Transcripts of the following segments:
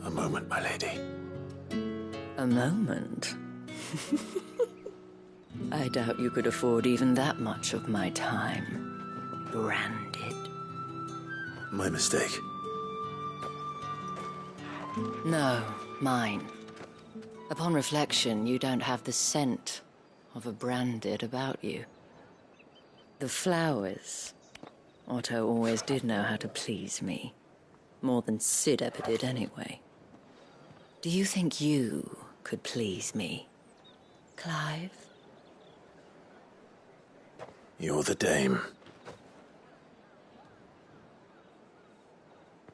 A moment, my lady. A moment? I doubt you could afford even that much of my time. Branded. My mistake. No, mine. Upon reflection, you don't have the scent of a branded about you. The flowers. Otto always did know how to please me. More than Sid ever did anyway. Do you think you could please me, Clive? You're the dame.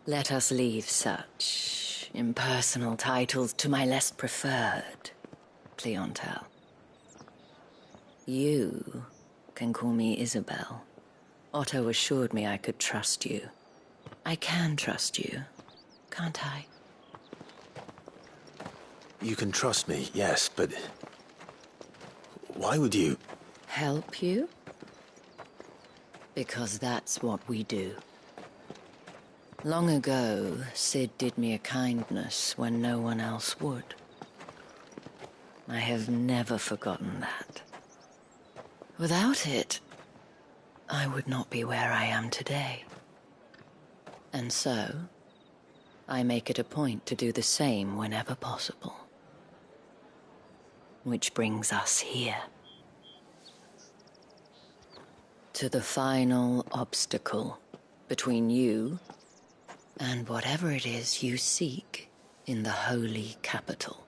Let us leave such impersonal titles to my less preferred clientele. You can call me Isabel. Otto assured me I could trust you. I can trust you, can't I? You can trust me, yes, but... why would you... Help you? Because that's what we do. Long ago, Sid did me a kindness when no one else would. I have never forgotten that. Without it, I would not be where I am today. And so, I make it a point to do the same whenever possible. Which brings us here. To the final obstacle between you and whatever it is you seek in the holy capital.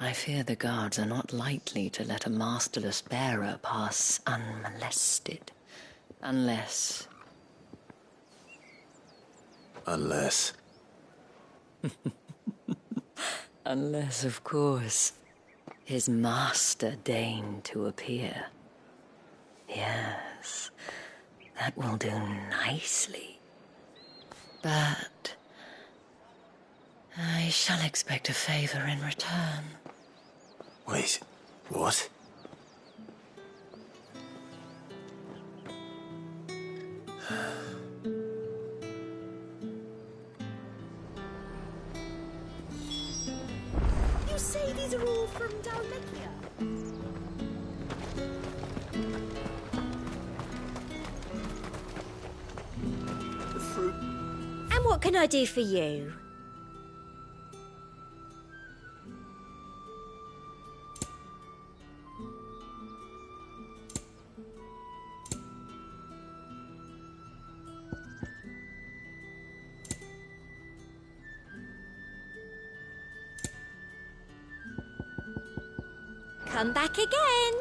I fear the guards are not likely to let a masterless bearer pass unmolested. Unless... Unless... Unless, of course, his master deigned to appear. Yes, that will do nicely. But... I shall expect a favor in return. Wait, what? You say these are all from Dalmekia? The fruit... And what can I do for you? Come back again.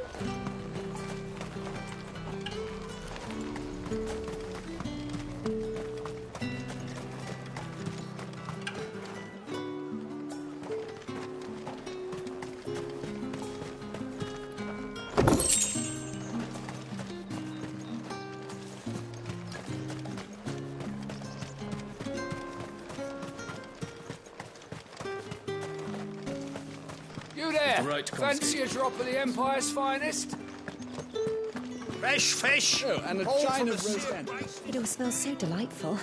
You there? Right, Fancy a drop of the Empire's finest? Fresh fish! Oh, and a chine of roast end. It all smells so delightful.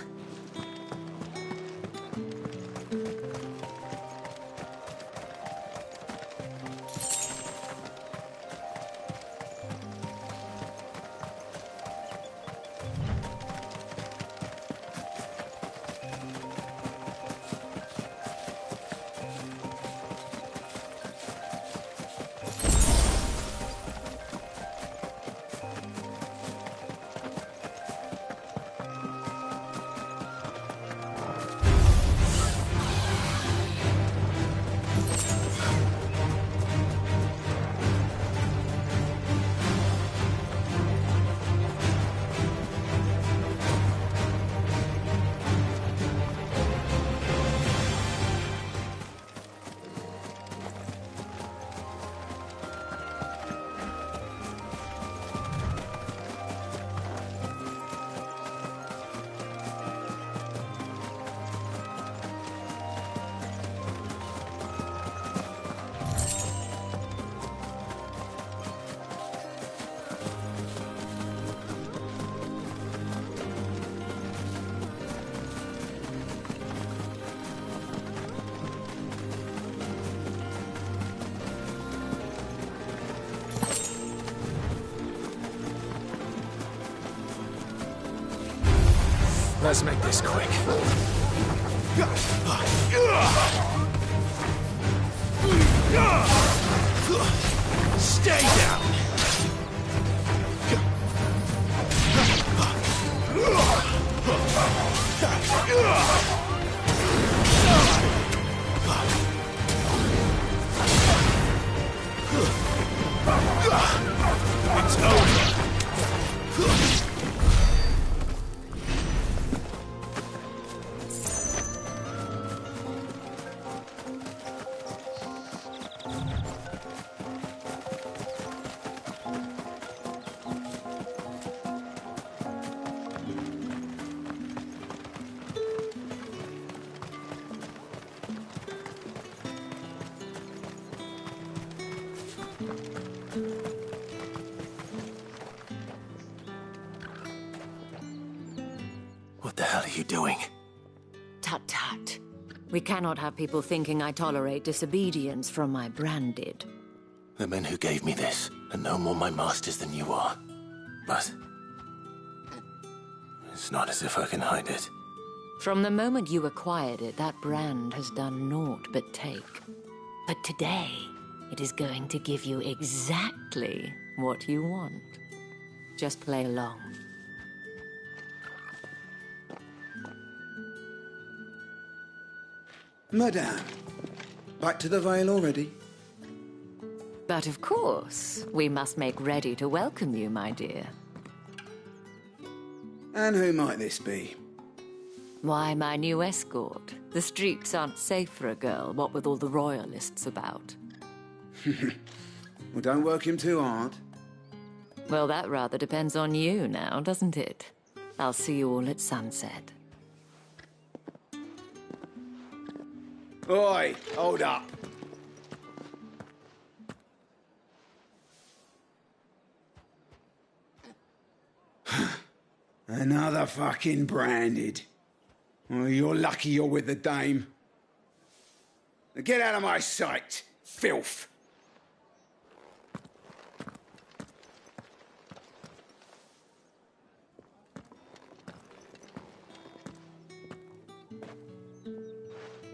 Let's make this quick. Stay down! It's over! What the hell are you doing? Tut tut. We cannot have people thinking I tolerate disobedience from my branded. The men who gave me this are no more my masters than you are. But it's not as if I can hide it. From the moment you acquired it, that brand has done naught but take. But today, it is going to give you exactly what you want. Just play along. Madame, back to the Vale already? But of course, we must make ready to welcome you, my dear. And who might this be? Why, my new escort. The streets aren't safe for a girl, what with all the royalists about. Well, don't work him too hard. Well, that rather depends on you now, doesn't it? I'll see you all at sunset. Oi, hold up. Another fucking branded. Well, you're lucky you're with the dame. Now get out of my sight, filth.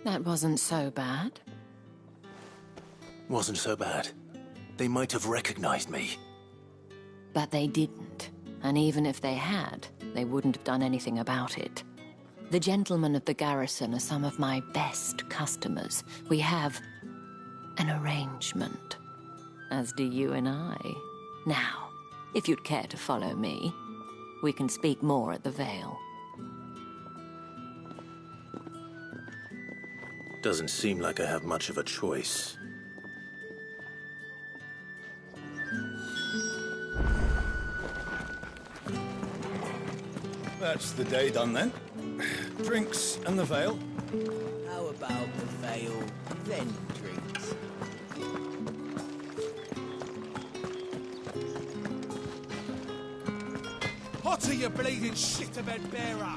That wasn't so bad. Wasn't so bad. They might have recognized me. But they didn't. And even if they had, they wouldn't have done anything about it. The gentlemen of the garrison are some of my best customers. We have an arrangement, as do you and I. Now, if you'd care to follow me, we can speak more at the Vale. Doesn't seem like I have much of a choice. That's the day done then. Drinks and the Vale. How about the Vale, then drinks? Hotter, you bleeding shit-a-bed bearer!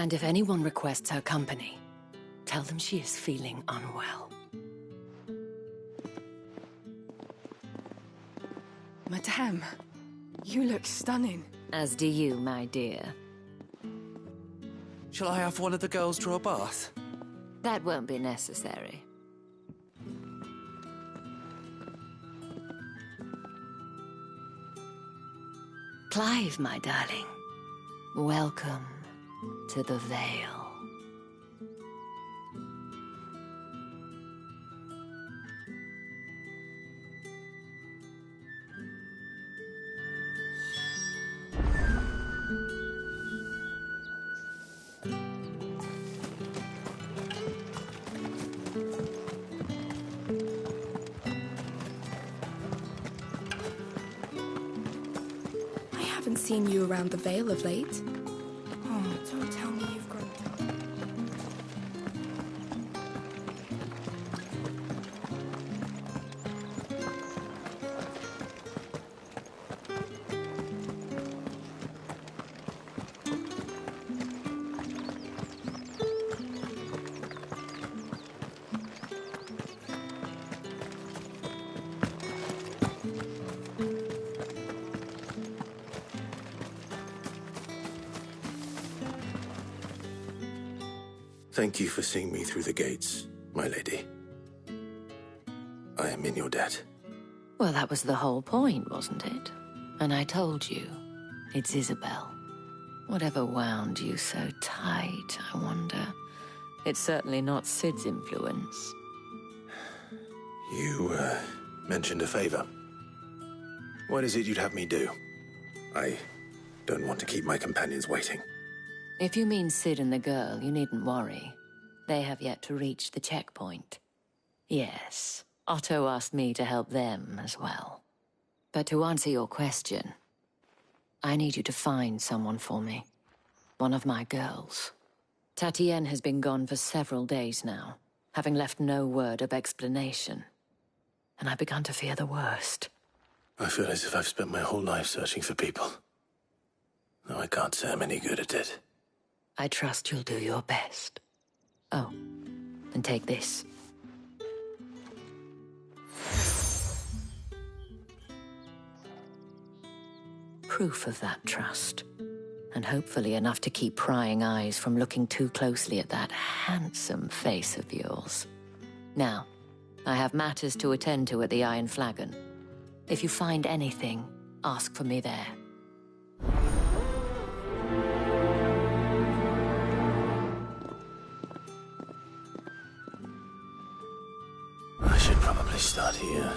And if anyone requests her company, tell them she is feeling unwell. Madame, you look stunning. As do you, my dear. Shall I have one of the girls draw a bath? That won't be necessary. Clive, my darling. Welcome to the Vale. I haven't seen you around the Vale of late. Oh, don't tell me you've grown up. Thank you for seeing me through the gates, my lady. I am in your debt. Well, that was the whole point, wasn't it? And I told you, it's Isabel. Whatever wound you so tight, I wonder. It's certainly not Sid's influence. You, mentioned a favor. What is it you'd have me do? I don't want to keep my companions waiting. If you mean Sid and the girl, you needn't worry. They have yet to reach the checkpoint. Yes, Otto asked me to help them as well. But to answer your question, I need you to find someone for me. One of my girls. Tatienne has been gone for several days now, having left no word of explanation. And I've begun to fear the worst. I feel as if I've spent my whole life searching for people. Though I can't say I'm any good at it. I trust you'll do your best. Oh, and take this. Proof of that trust. And hopefully enough to keep prying eyes from looking too closely at that handsome face of yours. Now, I have matters to attend to at the Iron Flagon. If you find anything, ask for me there. I should probably start here.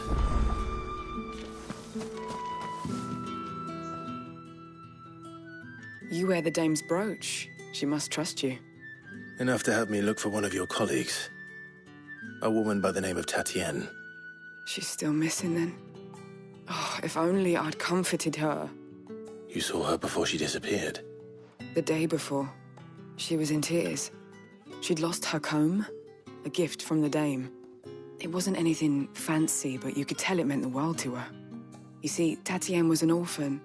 You wear the dame's brooch. She must trust you. Enough to have me look for one of your colleagues. A woman by the name of Tatienne. She's still missing then. Oh, if only I'd comforted her. You saw her before she disappeared. The day before, she was in tears. She'd lost her comb, a gift from the dame. It wasn't anything fancy, but you could tell it meant the world to her. You see, Tatienne was an orphan,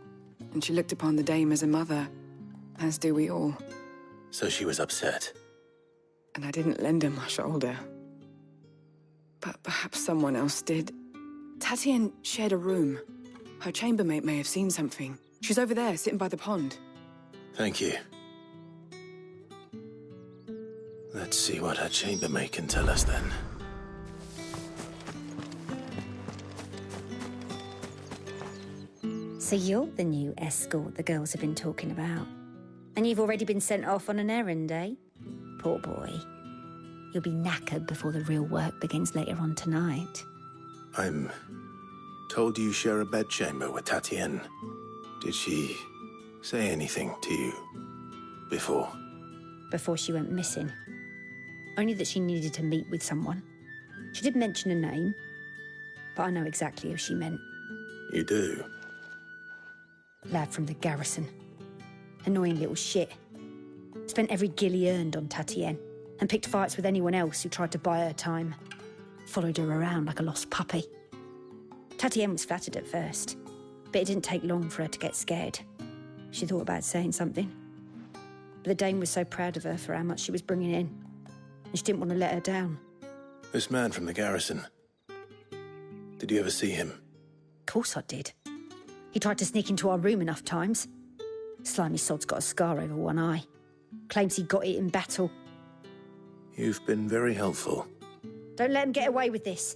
and she looked upon the dame as a mother, as do we all. So she was upset. And I didn't lend her my shoulder. But perhaps someone else did. Tatienne shared a room. Her chambermaid may have seen something. She's over there, sitting by the pond. Thank you. Let's see what her chambermaid can tell us then. So you're the new escort the girls have been talking about. And you've already been sent off on an errand, eh? Poor boy. You'll be knackered before the real work begins later on tonight. I'm told you share a bedchamber with Tatienne. Did she say anything to you before? Before she went missing. Only that she needed to meet with someone. She did mention a name, but I know exactly who she meant. You do? Lad from the garrison. Annoying little shit. Spent every guil he earned on Tatienne, and picked fights with anyone else who tried to buy her time. Followed her around like a lost puppy. Tatienne was flattered at first, but it didn't take long for her to get scared. She thought about saying something. But the Dame was so proud of her for how much she was bringing in, and she didn't want to let her down. This man from the garrison. Did you ever see him? Of course I did. He tried to sneak into our room enough times. Slimy sod's got a scar over one eye. Claims he got it in battle. You've been very helpful. Don't let him get away with this.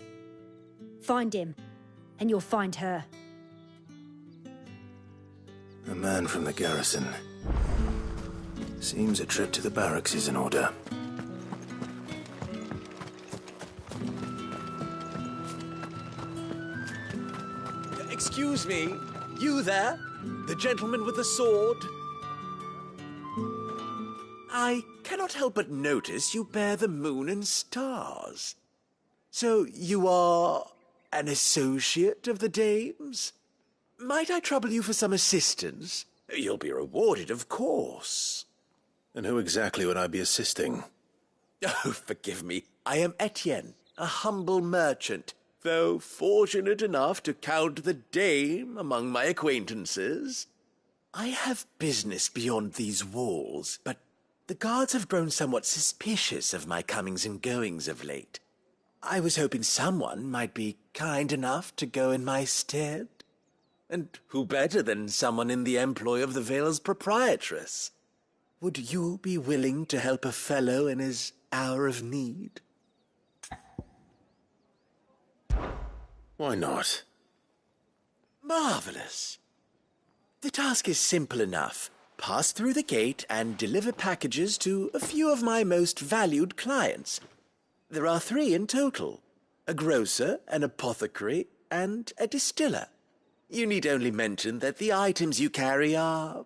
Find him, and you'll find her. A man from the garrison. Seems a trip to the barracks is in order. Excuse me, you there? The gentleman with the sword? I cannot help but notice you bear the moon and stars. So you are an associate of the Dame's? Might I trouble you for some assistance? You'll be rewarded, of course. And who exactly would I be assisting? Oh, forgive me. I am Etienne, a humble merchant, though fortunate enough to count the Dame among my acquaintances. I have business beyond these walls, but the guards have grown somewhat suspicious of my comings and goings of late. I was hoping someone might be kind enough to go in my stead. And who better than someone in the employ of the Vale's proprietress? Would you be willing to help a fellow in his hour of need? Why not? Marvelous. The task is simple enough. Pass through the gate and deliver packages to a few of my most valued clients. There are 3 in total: a grocer, an apothecary, and a distiller. You need only mention that the items you carry are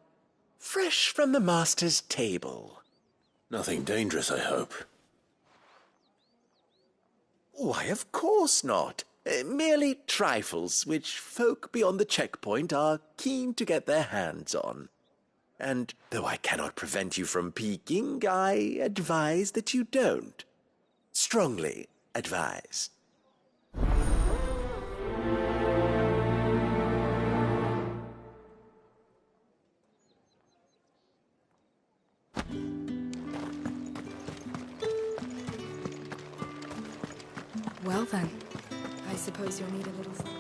fresh from the master's table. Nothing dangerous, I hope. Why, of course not. Merely trifles which folk beyond the checkpoint are keen to get their hands on. And though I cannot prevent you from peeking, I advise that you don't. Strongly advise. Well then, I suppose you'll need a little something.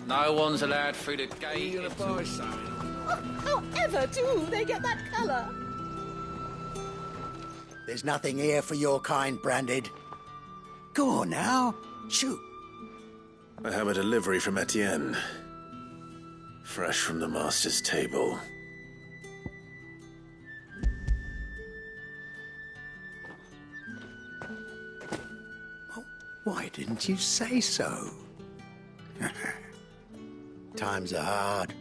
No one's allowed through the gate. Are you gonna buy something? However do they get that colour? There's nothing here for your kind, Branded. Go on now, shoot. I have a delivery from Etienne. Fresh from the master's table. Well, why didn't you say so? Times are hard.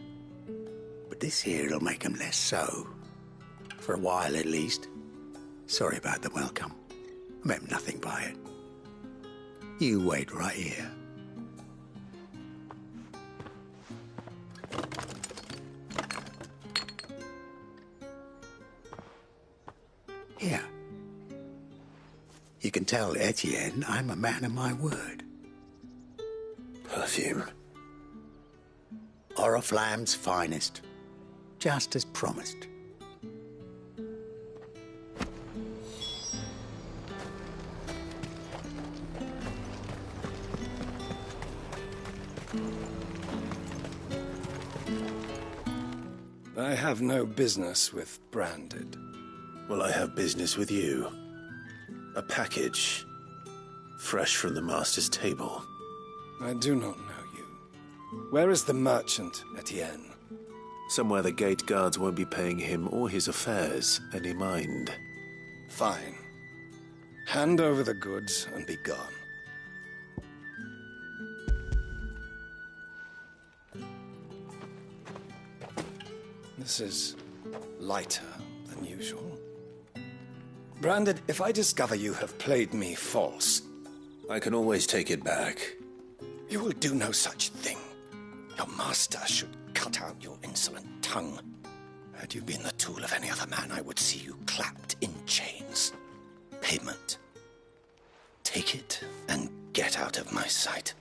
But this here'll make 'em less so. For a while, at least. Sorry about the welcome. I meant nothing by it. You wait right here. Here. You can tell Etienne I'm a man of my word. Perfume. Oriflamme's finest. Just as promised. I have no business with Branded. Well, I have business with you. A package. Fresh from the master's table. I do not know you. Where is the merchant, Etienne? Somewhere the gate guards won't be paying him or his affairs any mind. Fine. Hand over the goods and be gone. This is lighter than usual. Branded, if I discover you have played me false... I can always take it back. You will do no such thing. Your master should cut out your insolent tongue. Had you been the tool of any other man, I would see you clapped in chains. Payment. Take it and get out of my sight.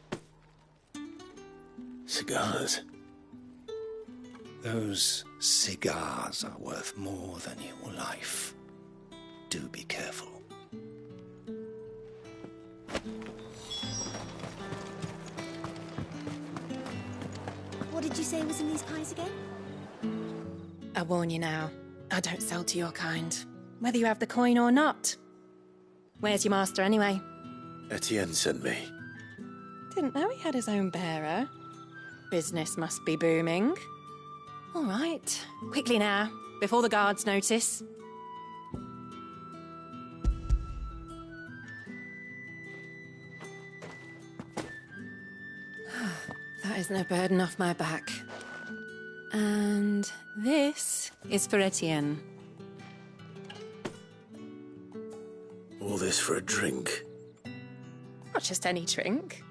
Cigars? Those cigars are worth more than your life. Do be careful. What did you say was in these pies again? I warn you now, I don't sell to your kind, whether you have the coin or not. Where's your master anyway? Etienne sent me. Didn't know he had his own bearer. Business must be booming. All right, quickly now, before the guards notice. That is no burden off my back. And this is for Etienne. All this for a drink? Not just any drink.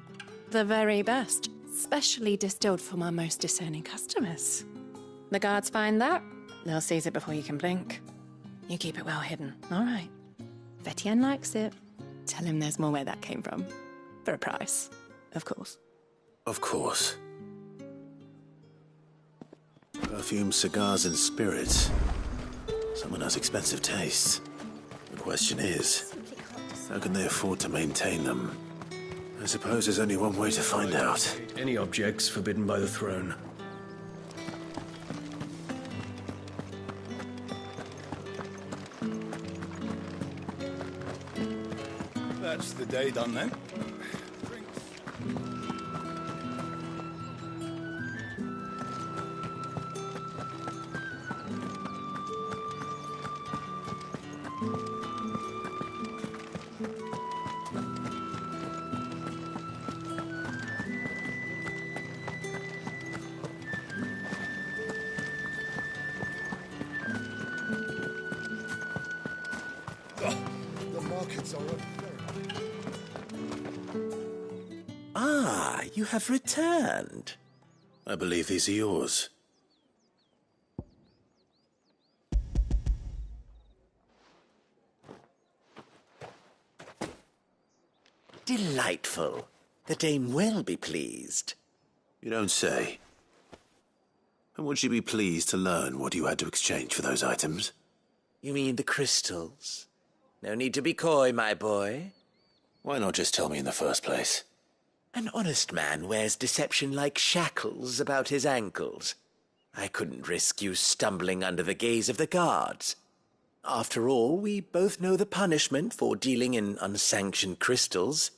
The very best, specially distilled for my most discerning customers. The guards find that, they'll seize it before you can blink. You keep it well hidden, all right? If Etienne likes it, tell him there's more where that came from. For a price, of course. Of course. Perfume, cigars, and spirits. Someone has expensive tastes. The question is, how can they afford to maintain them? I suppose there's only one way to find out. Any objects forbidden by the throne. That's the day done then. Ah, you have returned. I believe these are yours. Delightful. The dame will be pleased. You don't say. And would she be pleased to learn what you had to exchange for those items? You mean the crystals? No need to be coy, my boy. Why not just tell me in the first place? An honest man wears deception like shackles about his ankles. I couldn't risk you stumbling under the gaze of the guards. After all, we both know the punishment for dealing in unsanctioned crystals,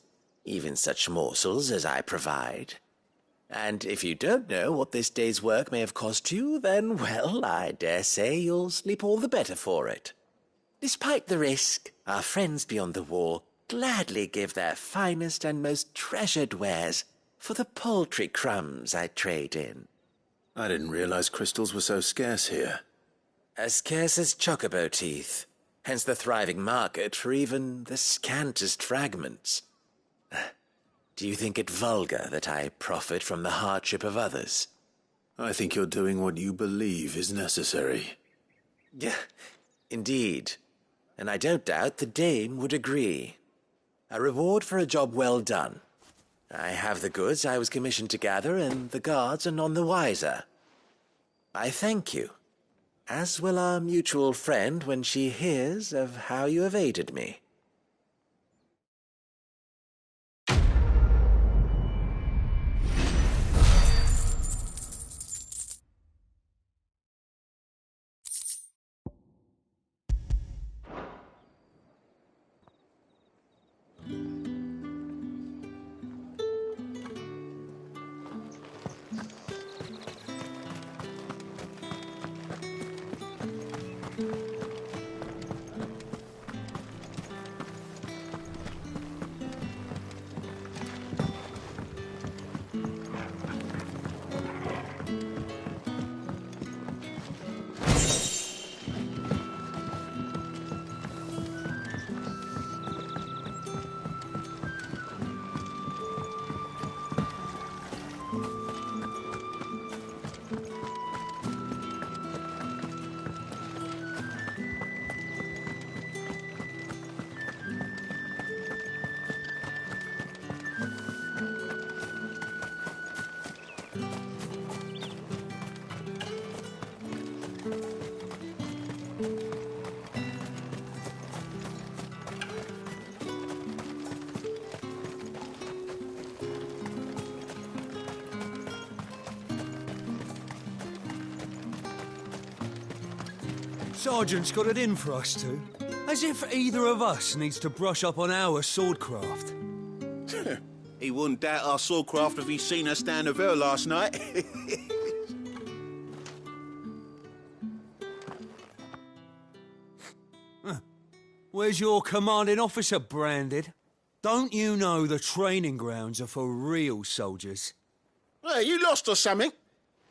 even such morsels as I provide. And if you don't know what this day's work may have cost you, then, well, I dare say you'll sleep all the better for it. Despite the risk, our friends beyond the wall gladly give their finest and most treasured wares for the paltry crumbs I trade in. I didn't realize crystals were so scarce here. As scarce as chocobo teeth, hence the thriving market for even the scantest fragments. Do you think it vulgar that I profit from the hardship of others? I think you're doing what you believe is necessary. Yeah, indeed. And I don't doubt the dame would agree. A reward for a job well done. I have the goods I was commissioned to gather, and the guards are none the wiser. I thank you, as will our mutual friend when she hears of how you have aided me. Sergeant's got it in for us two. As if either of us needs to brush up on our swordcraft. He wouldn't doubt our swordcraft if he'd seen us down the Ville last night. Where's your commanding officer, Branded? Don't you know the training grounds are for real soldiers? Hey, you lost or something?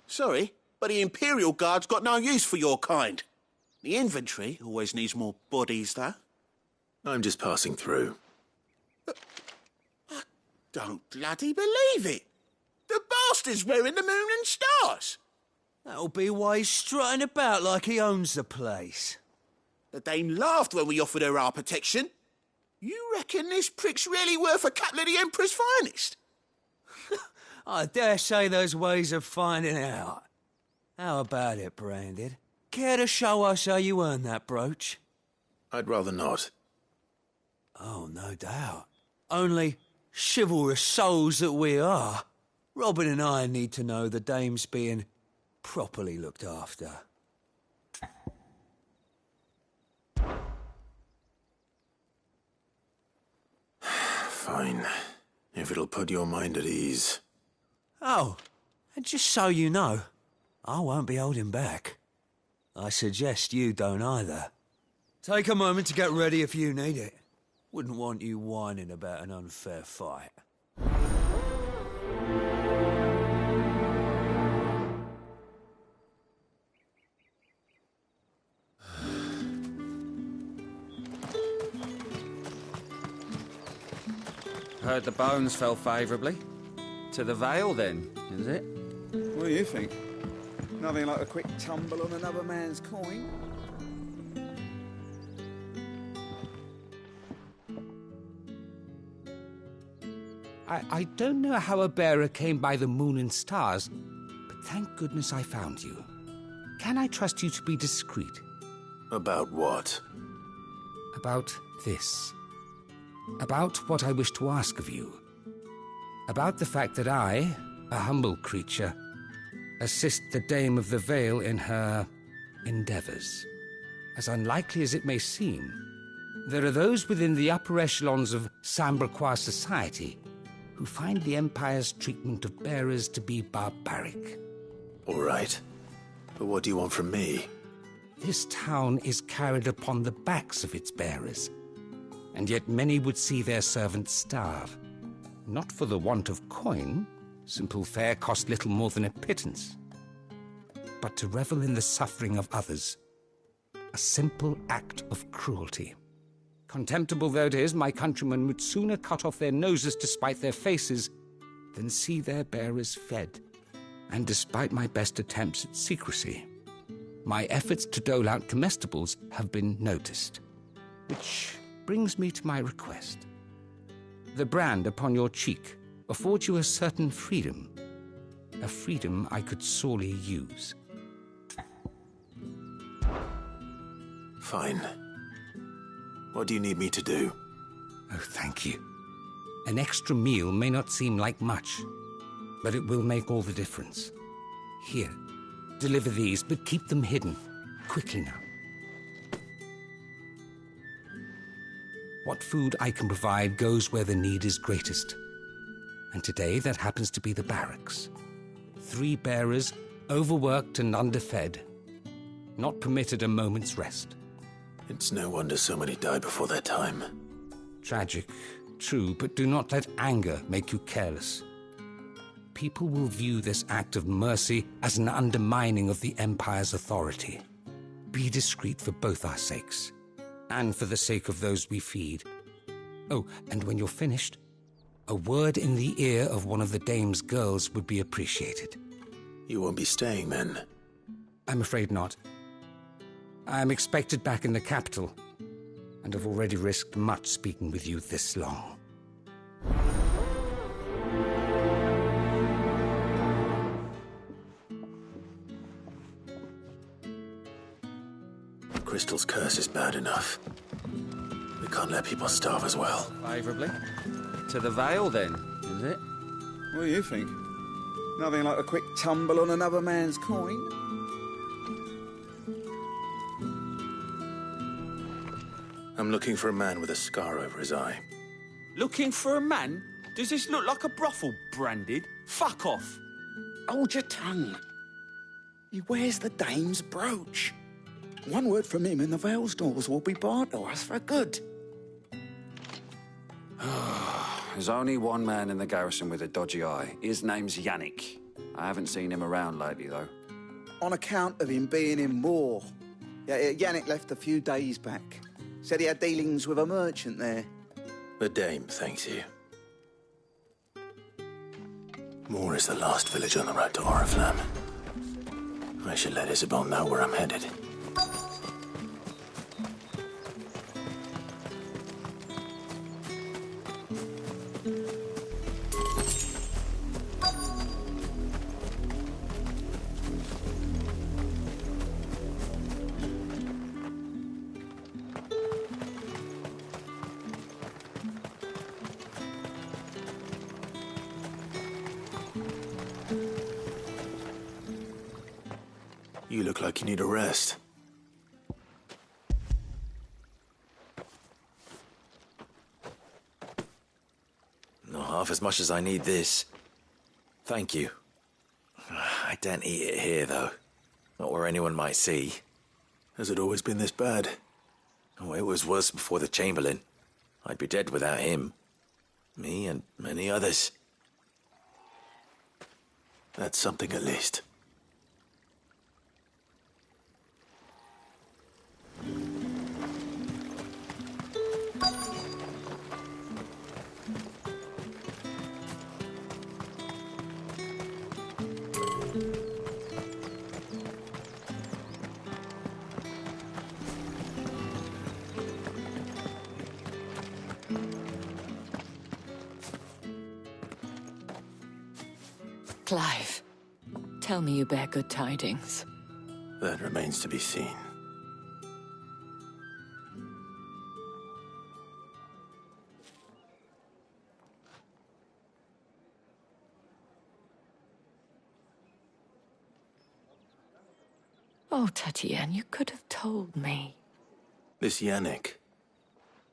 Sorry, but the Imperial Guard's got no use for your kind. The infantry always needs more bodies, though. I'm just passing through. I don't bloody believe it. The bastard's wearing the moon and stars. That'll be why he's strutting about like he owns the place. The Dame laughed when we offered her our protection. You reckon this prick's really worth a couple of the Emperor's finest? I dare say there's ways of finding out. How about it, Branded? Care to show us how you earned that brooch? I'd rather not. Oh, no doubt. Only chivalrous souls that we are, Robin and I need to know the Dame's being properly looked after. Fine. If it'll put your mind at ease. Oh, and just so you know, I won't be holding back. I suggest you don't either. Take a moment to get ready if you need it. Wouldn't want you whining about an unfair fight. Heard the bones fell favourably. To the Vale, then, is it? What do you think? Nothing like a quick tumble on another man's coin? I don't know how a bearer came by the moon and stars, but thank goodness I found you. Can I trust you to be discreet? About what? About this. About what I wish to ask of you. About the fact that I, a humble creature, assist the Dame of the Vale in her endeavours. As unlikely as it may seem, there are those within the upper echelons of Sambraquois society who find the Empire's treatment of bearers to be barbaric. All right. But what do you want from me? This town is carried upon the backs of its bearers, and yet many would see their servants starve. Not for the want of coin, simple fare cost little more than a pittance, but to revel in the suffering of others, a simple act of cruelty. Contemptible though it is, my countrymen would sooner cut off their noses to spite their faces than see their bearers fed. And despite my best attempts at secrecy, my efforts to dole out comestibles have been noticed. Which brings me to my request. The brand upon your cheek affords you a certain freedom. A freedom I could sorely use. Fine. What do you need me to do? Oh, thank you. An extra meal may not seem like much, but it will make all the difference. Here, deliver these, but keep them hidden. Quickly now. What food I can provide goes where the need is greatest. And today that happens to be the barracks. 3 bearers, overworked and underfed, not permitted a moment's rest. It's no wonder so many die before their time. Tragic, true, but do not let anger make you careless. People will view this act of mercy as an undermining of the Empire's authority. Be discreet for both our sakes, and for the sake of those we feed. Oh, and when you're finished, a word in the ear of one of the Dame's girls would be appreciated. You won't be staying then? I'm afraid not. I am expected back in the capital, and have already risked much speaking with you this long. Crystal's curse is bad enough. We can't let people starve as well. Favourably. To the Vale, then, is it? What do you think? Nothing like a quick tumble on another man's coin? I'm looking for a man with a scar over his eye. Looking for a man? Does this look like a brothel, Branded? Fuck off. Hold your tongue. He wears the dame's brooch. One word from him and the Vale's doors will be barred to us for good. There's only one man in the garrison with a dodgy eye. His name's Yannick. I haven't seen him around lately, though. On account of him being in war. Yeah, Yannick left a few days back. Said he had dealings with a merchant there. The dame thanks you. Moor is the last village on the road to Oriflamme. I should let Isabel know where I'm headed. You look like you need a rest. Not half as much as I need this. Thank you. I don't eat it here, though. Not where anyone might see. Has it always been this bad? Oh, it was worse before the Chamberlain. I'd be dead without him. Me and many others. That's something at least. Clive, tell me you bear good tidings. That remains to be seen. Oh, Tatienne, you could have told me. This Yannick.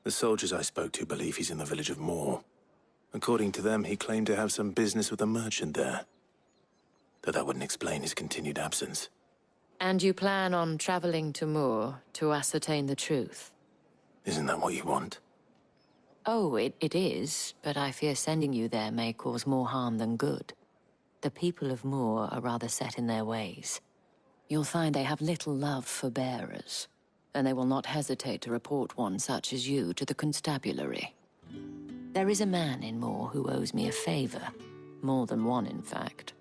The soldiers I spoke to believe he's in the village of Moor. According to them, he claimed to have some business with a merchant there. Though that wouldn't explain his continued absence. And you plan on traveling to Moor to ascertain the truth? Isn't that what you want? Oh, it is, but I fear sending you there may cause more harm than good. The people of Moor are rather set in their ways. You'll find they have little love for bearers, and they will not hesitate to report one such as you to the constabulary. There is a man in Moor who owes me a favor. More than one, in fact.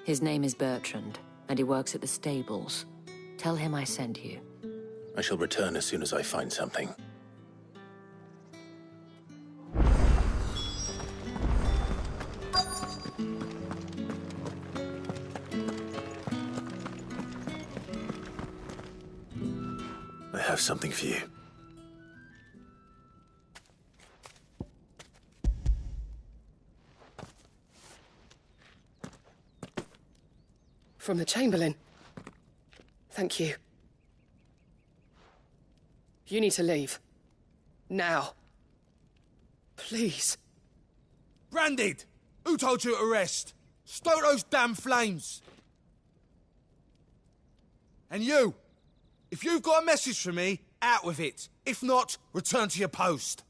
His name is Bertrand, and he works at the stables. Tell him I sent you. I shall return as soon as I find something. I have something for you. From the Chamberlain. Thank you. You need to leave. Now. Please. Branded! Who told you to rest? Stoke those damn flames! And you! If you've got a message for me, out with it. If not, return to your post.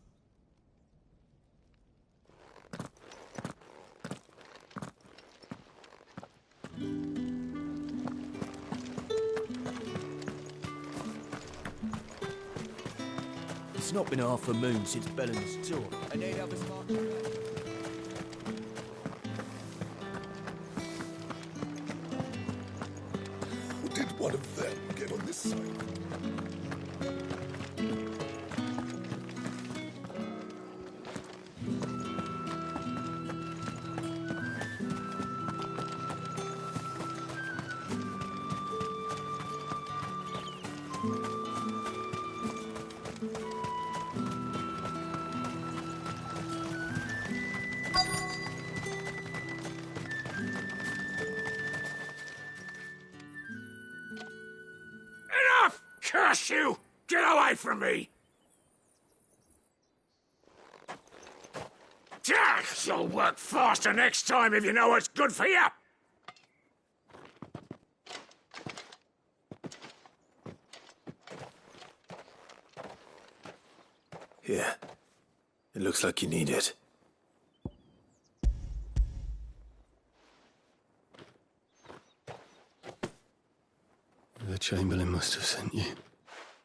It's not been half a moon since Bellen's tour. I need help as much. Did one of them get on this side? Curse you! Get away from me! You'll work faster next time if you know what's good for you. Here. It looks like you need it. The Chamberlain must have sent you.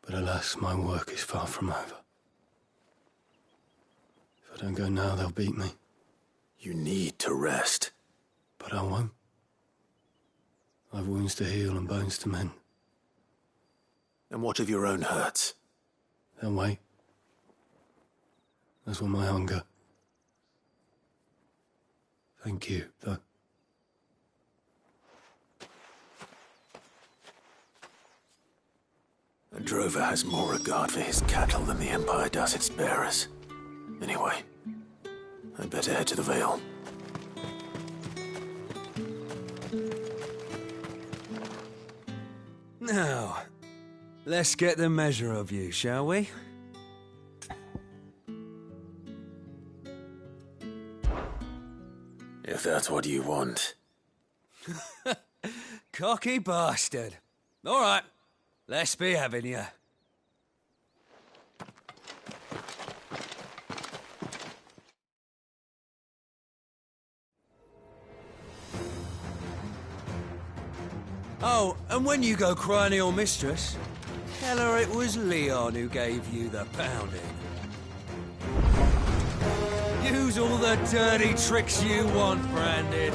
But alas, my work is far from over. If I don't go now, they'll beat me. You need to rest. But I won't. I've wounds to heal and bones to mend. And what of your own hurts? They'll wait. As will my hunger. Thank you, though. A drover has more regard for his cattle than the Empire does its bearers. Anyway, I'd better head to the Vale. Now, let's get the measure of you, shall we? If that's what you want. Cocky bastard. All right, let's be having you. Oh, and when you go cry to your mistress, tell her it was Leon who gave you the pounding. Use all the dirty tricks you want, Branded.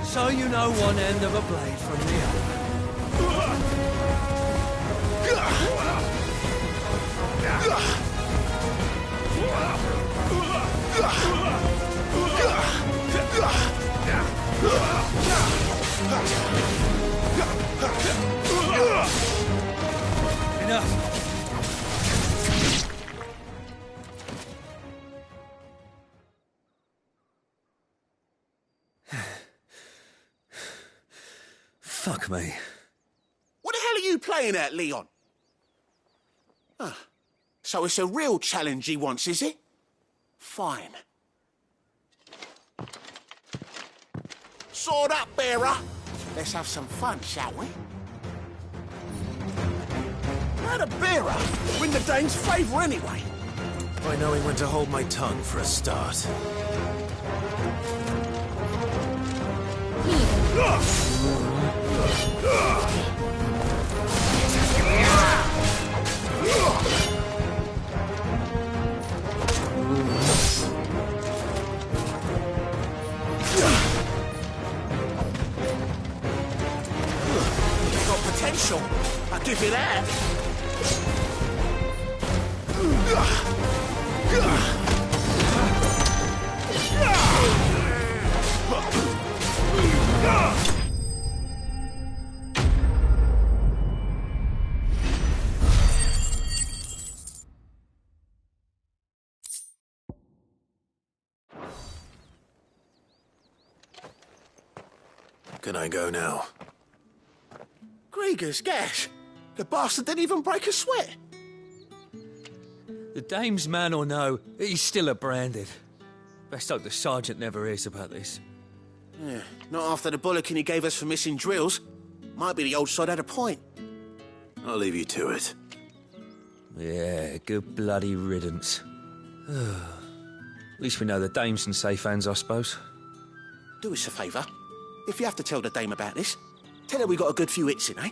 So you know one end of a blade from the other. Enough. Fuck me. What the hell are you playing at, Leon? So it's a real challenge he wants, is it? Fine. Sword up, bearer. Let's have some fun, shall we? How the bearer win the Dane's favour anyway? By knowing when to hold my tongue for a start. Got potential, I'll give you that. Can I go now? Grieger's gash. The bastard didn't even break a sweat. The dame's man or no, he's still a Branded. Best hope the sergeant never hears about this. Yeah, not after the bollocking he gave us for missing drills. Might be the old sod had a point. I'll leave you to it. Yeah, good bloody riddance. At least we know the dame's in safe hands, I suppose. Do us a favour. If you have to tell the dame about this, tell her we got a good few hits in, eh?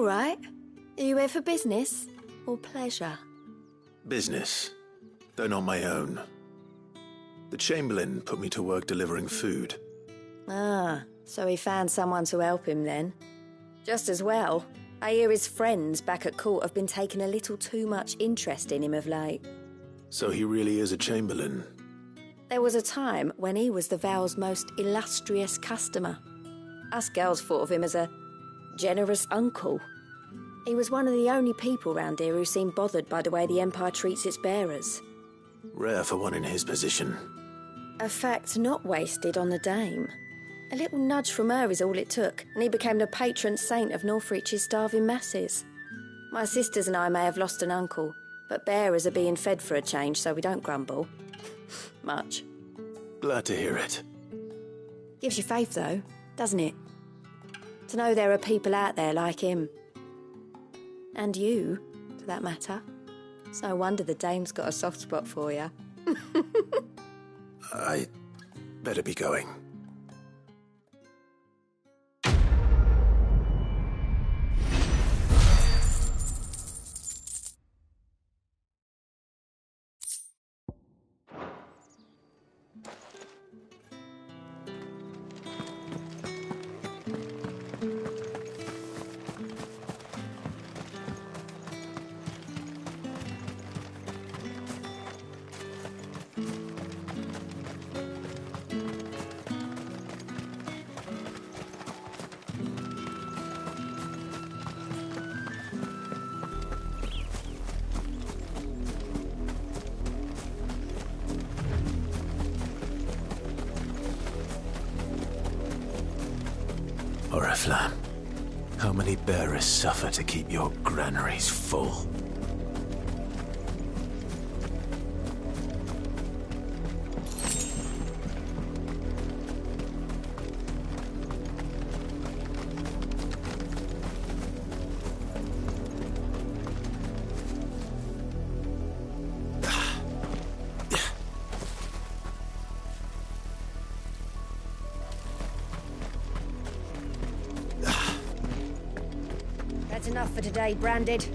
All right. Are you here for business or pleasure? Business, though not my own. The Chamberlain put me to work delivering food. Ah, so he found someone to help him then. Just as well. I hear his friends back at court have been taking a little too much interest in him of late. So he really is a Chamberlain. There was a time when he was the Val's most illustrious customer. Us girls thought of him as a generous uncle. He was one of the only people round here who seemed bothered by the way the Empire treats its bearers. Rare for one in his position. A fact not wasted on the dame. A little nudge from her is all it took, and he became the patron saint of Northreach's starving masses. My sisters and I may have lost an uncle, but bearers are being fed for a change, so we don't grumble. Much. Glad to hear it. Gives you faith, though, doesn't it? To know there are people out there like him. And you, for that matter. It's no wonder the dame's got a soft spot for you. I better be going. Oriflamme, how many bearers suffer to keep your granaries full? That's enough for today, Branded.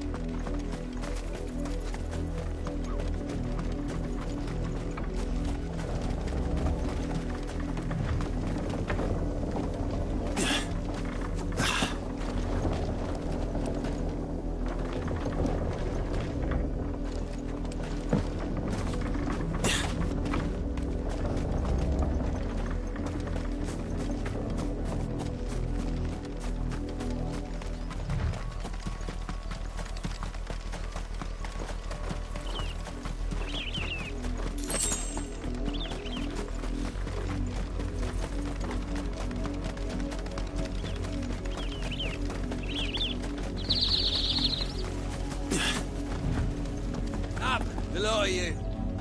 The lot of you.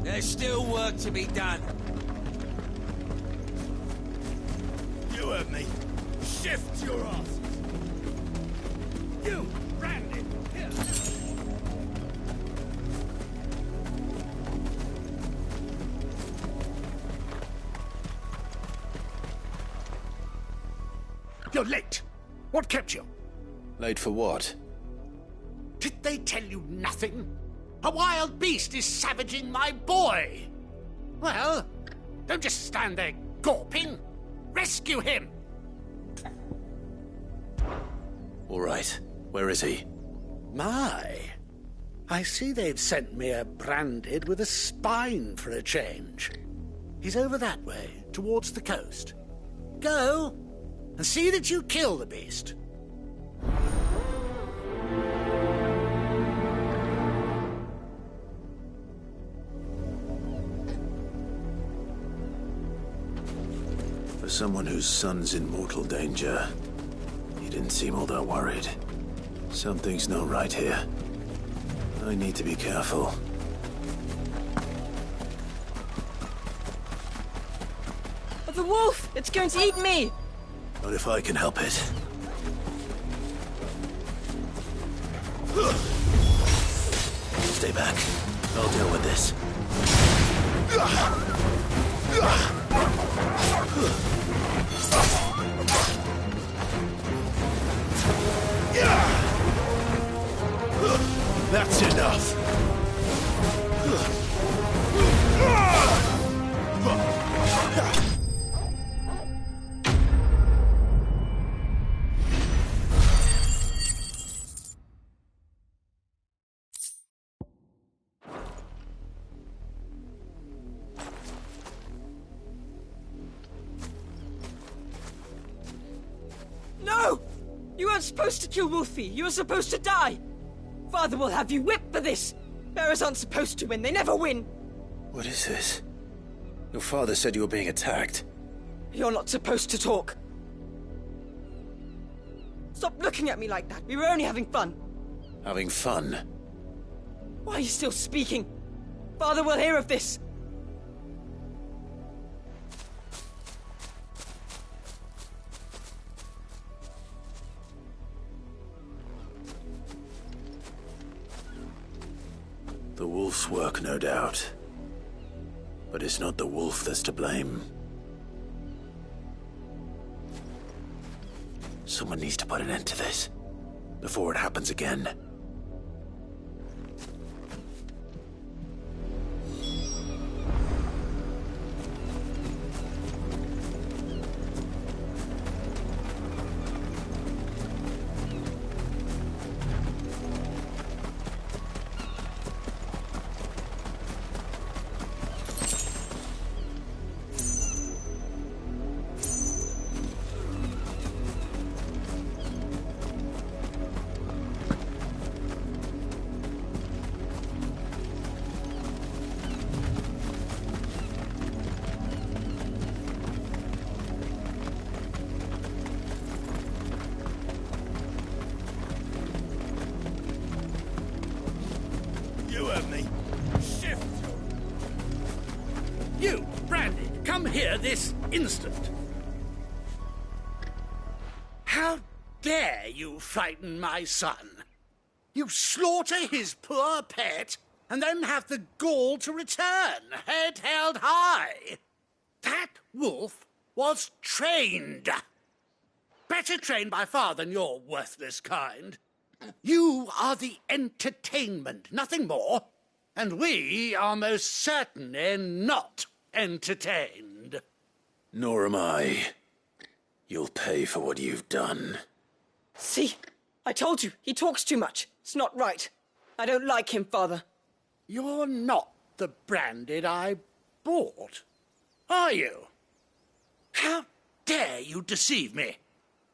There's still work to be done. You heard me. Shift your asses. You, Brandon, here. You're late. What kept you? Late for what? Did they tell you nothing? A wild beast is savaging my boy. Well, don't just stand there gawping. Rescue him. All right. Where is he? My. I see they've sent me a Branded with a spine for a change. He's over that way, towards the coast. Go, and see that you kill the beast. For someone whose son's in mortal danger, he didn't seem all that worried. Something's not right here. I need to be careful. The wolf! It's going to eat me! Not if I can help it. Stay back. I'll deal with this. That's enough! No! You weren't supposed to kill Wolfie. You were supposed to die. Father will have you whipped for this. Bearers aren't supposed to win. They never win. What is this? Your father said you were being attacked. You're not supposed to talk. Stop looking at me like that. We were only having fun. Having fun? Why are you still speaking? Father will hear of this. The wolf's work, no doubt. But it's not the wolf that's to blame. Someone needs to put an end to this, before it happens again. You heard me. Shift! You, Brandy, come here this instant. How dare you frighten my son? You slaughter his poor pet, and then have the gall to return, head held high. That wolf was trained. Better trained by far than your worthless kind. You are the entertainment, nothing more. And we are most certainly not entertained. Nor am I. You'll pay for what you've done. See? I told you, he talks too much. It's not right. I don't like him, Father. You're not the Branded I bought, are you? How dare you deceive me?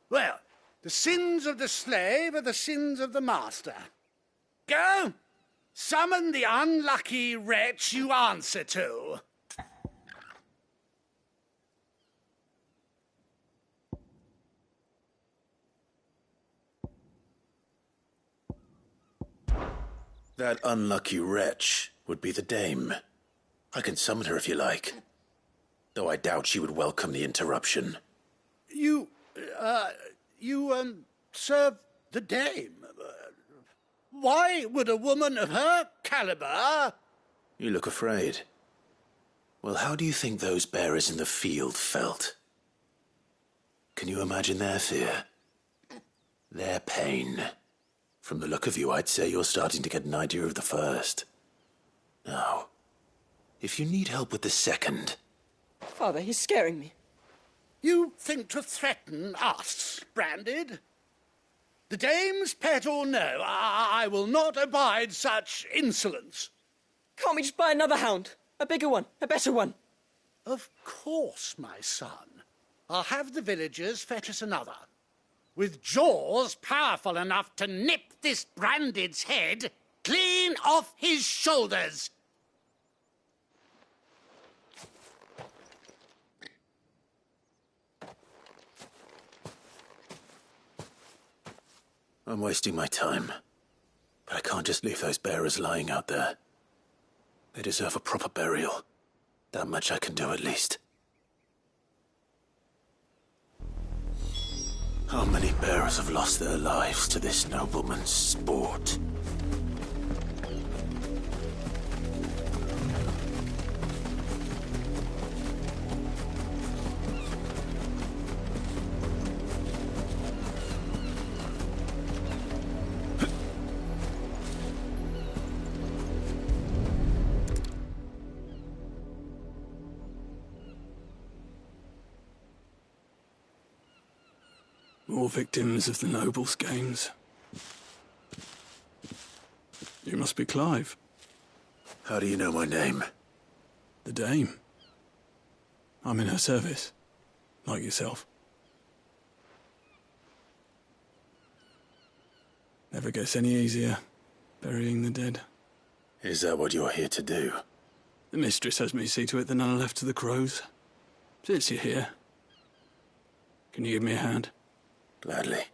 Well, the sins of the slave are the sins of the master. Go! Summon the unlucky wretch you answer to. That unlucky wretch would be the dame. I can summon her if you like. Though I doubt she would welcome the interruption. You serve the dame. Why would a woman of her caliber... You look afraid. Well, how do you think those bearers in the field felt? Can you imagine their fear? Their pain? From the look of you, I'd say you're starting to get an idea of the first. Now, if you need help with the second... Father, he's scaring me. You think to threaten us, Branded? The dame's pet or no, I will not abide such insolence. Can't we just buy another hound? A bigger one, a better one. Of course, my son. I'll have the villagers fetch us another. With jaws powerful enough to nip this Branded's head clean off his shoulders. I'm wasting my time. But I can't just leave those bearers lying out there. They deserve a proper burial. That much I can do at least. How many bearers have lost their lives to this nobleman's sport? More victims of the nobles' games. You must be Clive. How do you know my name? The Dame. I'm in her service, like yourself. Never gets any easier, burying the dead. Is that what you're here to do? The mistress has me see to it that none are left to the crows. Since you're here, can you give me a hand? Gladly.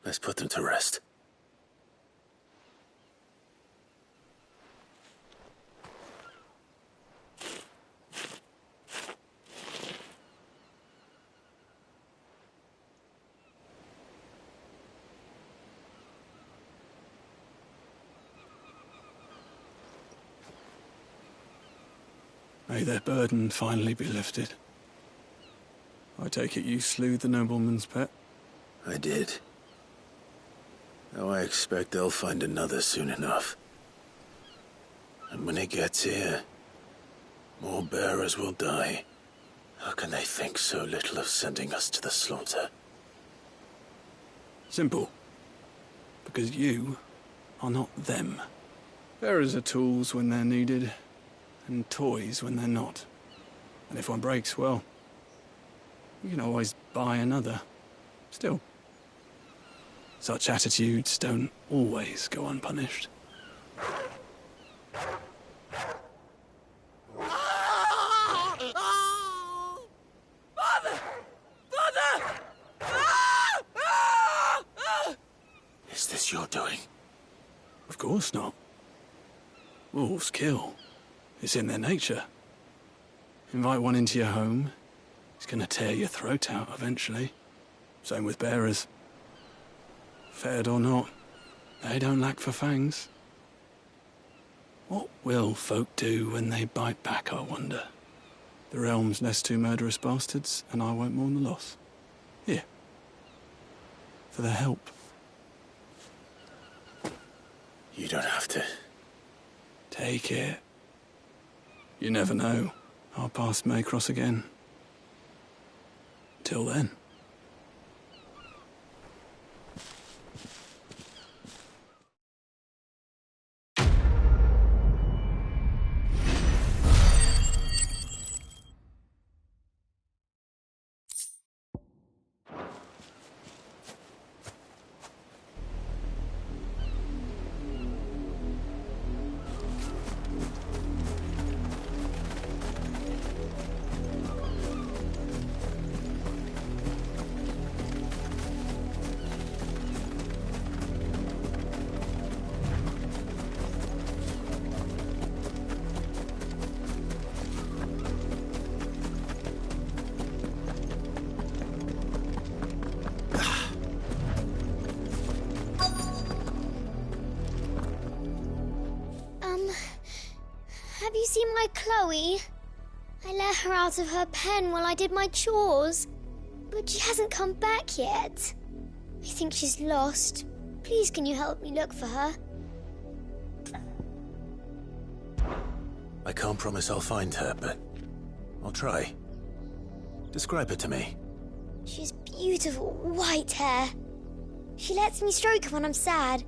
Let's put them to rest. May their burden finally be lifted. I take it you slew the nobleman's pet? I did. Now I expect they'll find another soon enough. And when it gets here, more bearers will die. How can they think so little of sending us to the slaughter? Simple. Because you are not them. Bearers are tools when they're needed, and toys when they're not. And if one breaks, well, you can always buy another. Still, such attitudes don't always go unpunished. Father! Father! Is this your doing? Of course not. Wolves kill. It's in their nature. Invite one into your home, it's gonna tear your throat out eventually. Same with bearers. Fed or not, they don't lack for fangs. What will folk do when they bite back, I wonder? The realm's nest two murderous bastards, and I won't mourn the loss. Here. For their help. You don't have to. Take it. You never know. Our paths may cross again. Till then. Have you seen my Chloe? I let her out of her pen while I did my chores, but she hasn't come back yet. I think she's lost. Please, can you help me look for her? I can't promise I'll find her, but I'll try. Describe her to me. She has beautiful white hair. She lets me stroke her when I'm sad.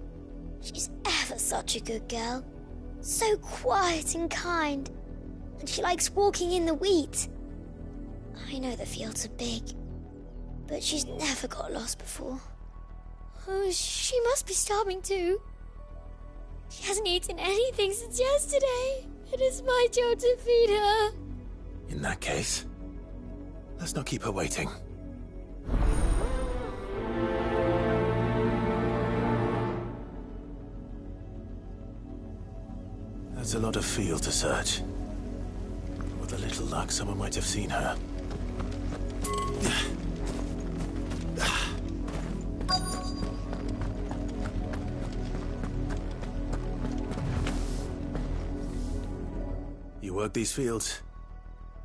She's ever such a good girl. So quiet and kind. And she likes walking in the wheat. I know the fields are big, but she's never got lost before. Oh, she must be starving too. She hasn't eaten anything since yesterday. It is my job to feed her. In that case, let's not keep her waiting. That's a lot of field to search. With a little luck, someone might have seen her. You work these fields?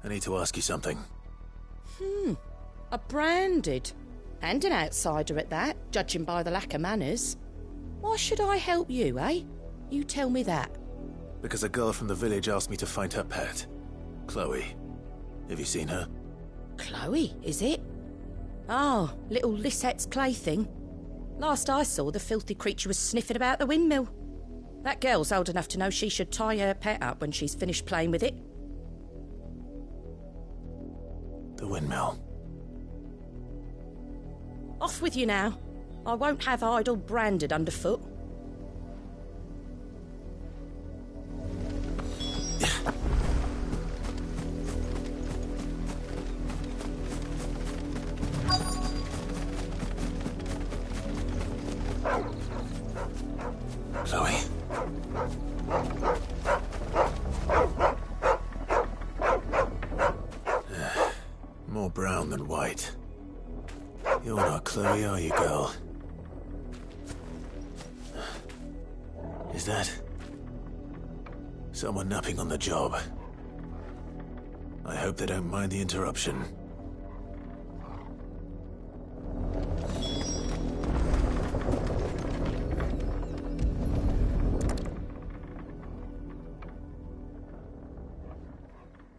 I need to ask you something. A branded. And an outsider at that, judging by the lack of manners. Why should I help you, eh? You tell me that. Because a girl from the village asked me to find her pet, Chloe. Have you seen her? Chloe, is it? Oh, little Lisette's clay thing. Last I saw, the filthy creature was sniffing about the windmill. That girl's old enough to know she should tie her pet up when she's finished playing with it. The windmill. Off with you now. I won't have idle branded underfoot. Chloe? More brown than white. You're not Chloe, are you, girl? Is that someone napping on the job? I hope they don't mind the interruption.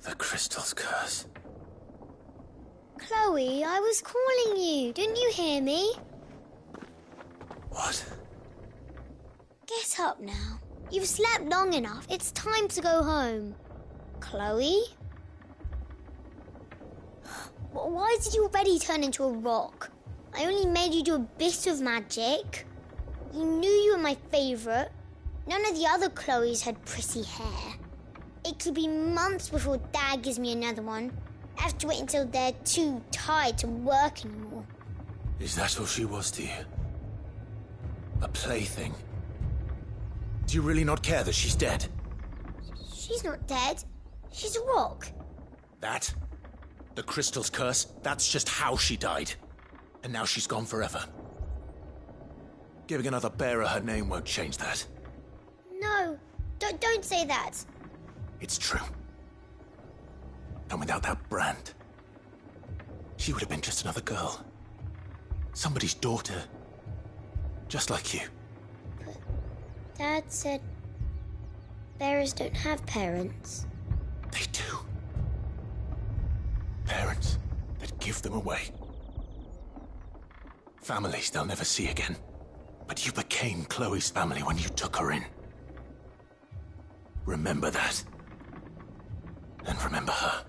The crystal's curse. Chloe, I was calling you. Didn't you hear me? What? Get up now. You've slept long enough. It's time to go home. Chloe? Why did you already turn into a rock? I only made you do a bit of magic. You knew you were my favourite. None of the other Chloes had pretty hair. It could be months before Dad gives me another one. I have to wait until they're too tired to work anymore. Is that all she was to you? A plaything? Do you really not care that she's dead? She's not dead. She's a rock. That? The crystal's curse? That's just how she died. And now she's gone forever. Giving another bearer her name won't change that. No, don't say that. It's true. And without that brand, she would have been just another girl. Somebody's daughter. Just like you. But Dad said bearers don't have parents. They do. Parents that give them away. Families they'll never see again. But you became Chloe's family when you took her in. Remember that. And remember her.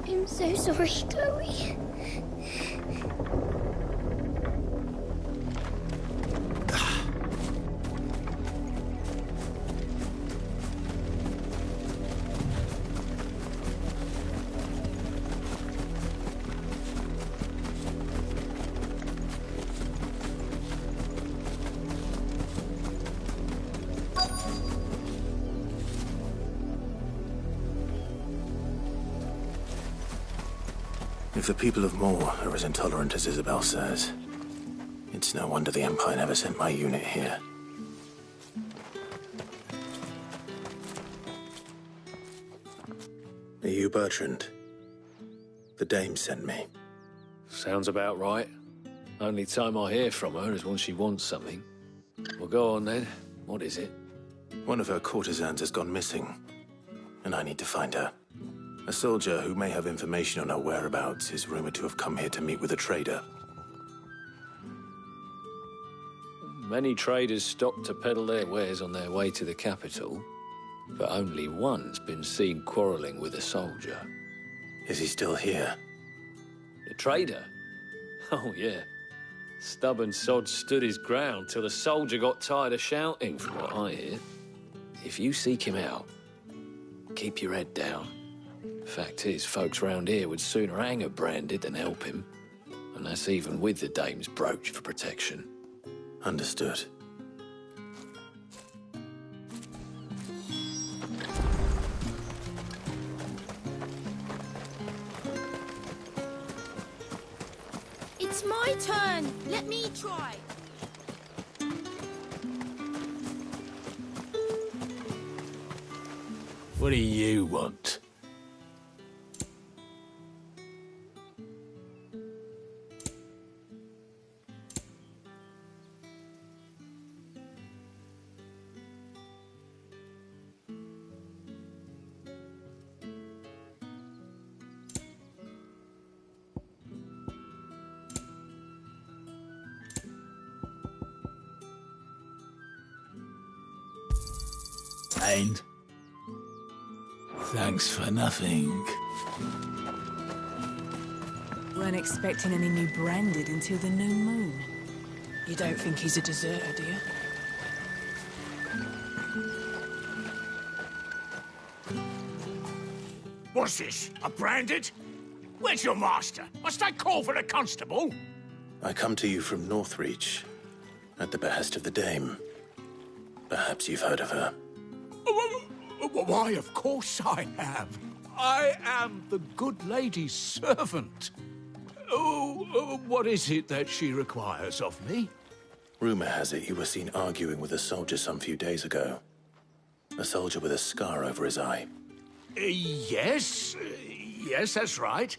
I'm so sorry, Chloe. If the people of Moor are as intolerant as Isabel says, it's no wonder the Empire never sent my unit here. Are you Bertrand? The dame sent me. Sounds about right. Only time I hear from her is when she wants something. Well, go on then. What is it? One of her courtesans has gone missing, and I need to find her. A soldier who may have information on her whereabouts is rumored to have come here to meet with a trader. Many traders stop to peddle their wares on their way to the capital, but only one's been seen quarrelling with a soldier. Is he still here? The trader? Oh, yeah. Stubborn sod stood his ground till the soldier got tired of shouting, from what I hear. If you seek him out, keep your head down. Fact is, folks round here would sooner hang a branded than help him. And that's even with the dame's brooch for protection. Understood. It's my turn. Let me try. What do you want? And thanks for nothing. Weren't expecting any new branded until the new moon. You don't think he's a deserter, do you? What's this? A branded? Where's your master? Must I call for the constable? I come to you from Northreach, at the behest of the Dame. Perhaps you've heard of her. Why, of course I have. I am the good lady's servant. What is it that she requires of me? Rumor has it you were seen arguing with a soldier some few days ago. A soldier with a scar over his eye. Yes, that's right.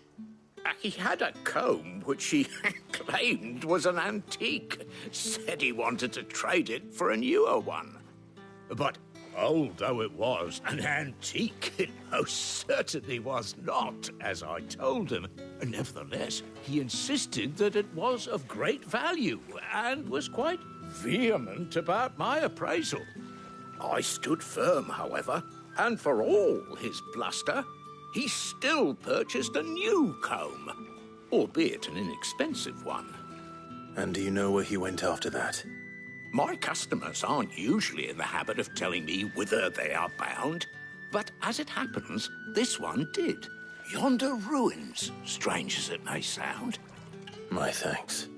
He had a comb which he claimed was an antique. Said he wanted to trade it for a newer one. But old though it was, an antique it most certainly was not, as I told him. Nevertheless, he insisted that it was of great value and was quite vehement about my appraisal. I stood firm, however, and for all his bluster, he still purchased a new comb, albeit an inexpensive one. And do you know where he went after that? My customers aren't usually in the habit of telling me whither they are bound, but as it happens, this one did. Yonder ruins, strange as it may sound. My thanks.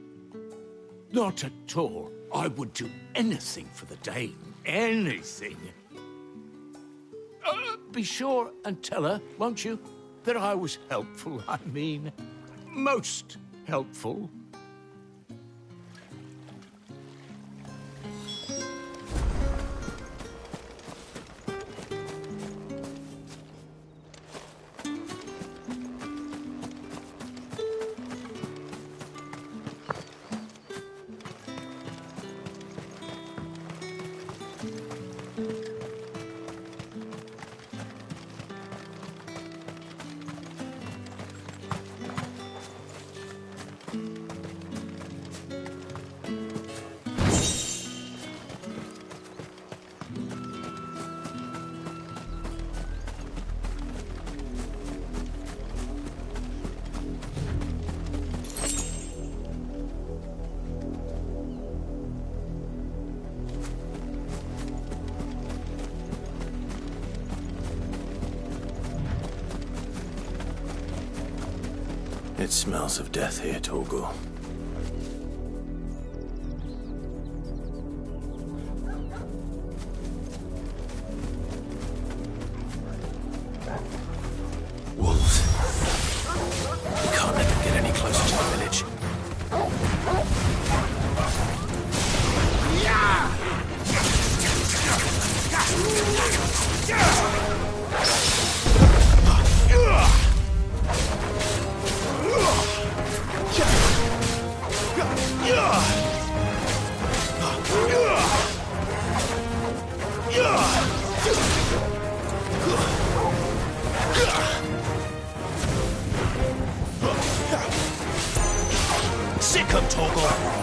Not at all. I would do anything for the Dame. Anything. Be sure and tell her, won't you, that I was helpful. I mean, most helpful. It smells of death here, Torgal. Wolves. We can't let them get any closer to the village. Sick of Torgal!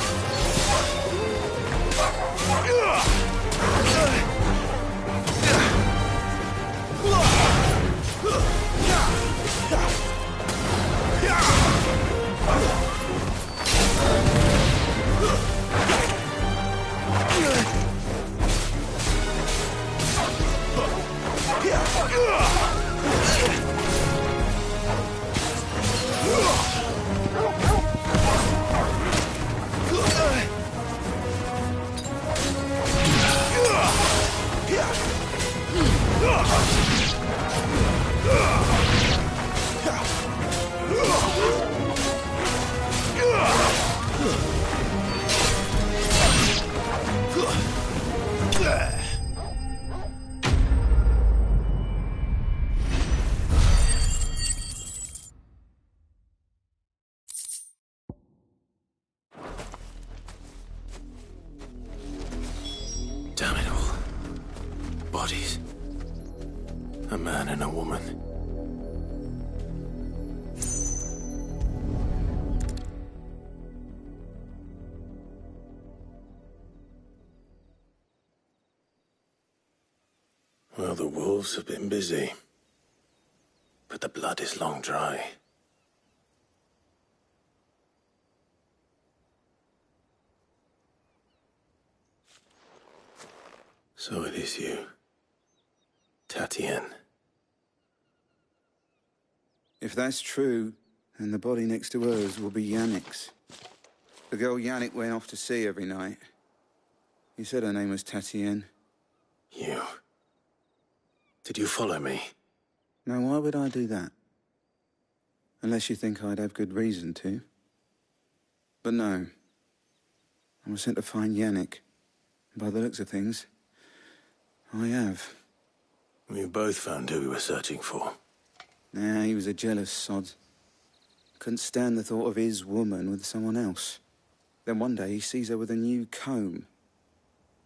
Damn it all. Bodies. A man and a woman. Well, the wolves have been busy. But the blood is long dry. So it is you, Tatienne. If that's true, then the body next to hers will be Yannick's. The girl Yannick went off to see every night. He said her name was Tatienne. You... Did you follow me? Now, why would I do that? Unless you think I'd have good reason to. But no. I was sent to find Yannick. By the looks of things, I have. We both found who we were searching for. Nah, he was a jealous sod. Couldn't stand the thought of his woman with someone else. Then one day he sees her with a new comb.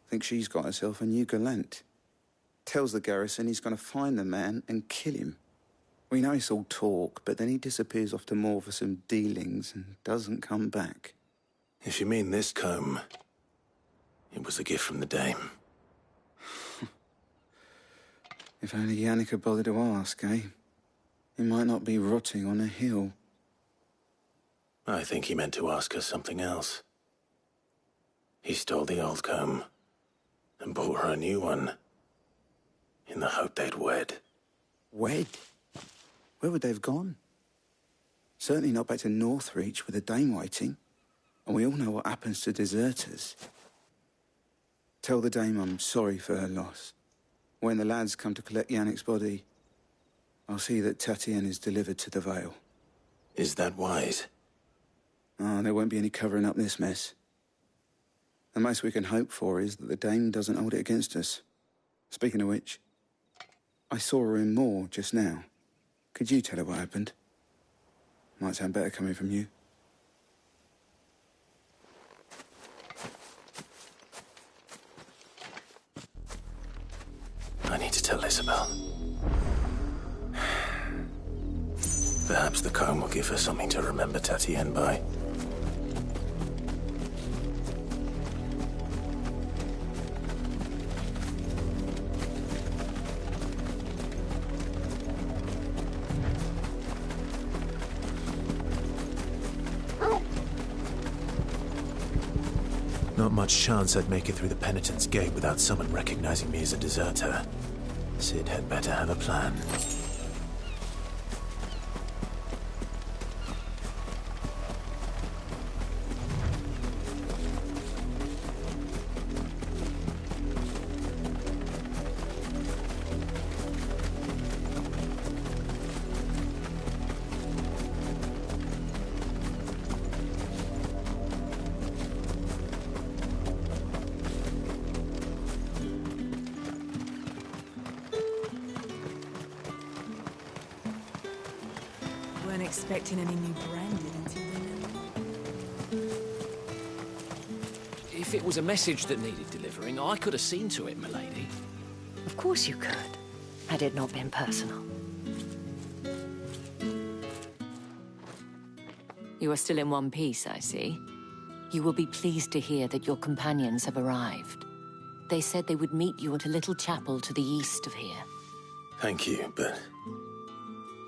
Thinks she's got herself a new gallant. Tells the garrison he's going to find the man and kill him. We know it's all talk, but then he disappears off to Moor for some dealings and doesn't come back. If you mean this comb, it was a gift from the dame. If only Yannick had bothered to ask, eh? He might not be rotting on a hill. I think he meant to ask her something else. He stole the old comb and bought her a new one in the hope they'd wed. Wed? Where would they have gone? Certainly not back to Northreach with a dame waiting. And we all know what happens to deserters. Tell the dame I'm sorry for her loss. When the lads come to collect Yannick's body, I'll see that Tatienne is delivered to the Vale. Is that wise? Ah, there won't be any covering up this mess. The most we can hope for is that the dame doesn't hold it against us. Speaking of which, I saw her in Moor just now. Could you tell her what happened? Might sound better coming from you. I need to tell Isabel. Perhaps the comb will give her something to remember Tatienne by. Not much chance I'd make it through the Penitent's Gate without someone recognizing me as a deserter. Sid had better have a plan. Weren't expecting any new branded until then. If it was a message that needed delivering, I could have seen to it, milady. Of course you could, had it not been personal. You are still in one piece, I see. You will be pleased to hear that your companions have arrived. They said they would meet you at a little chapel to the east of here. Thank you, but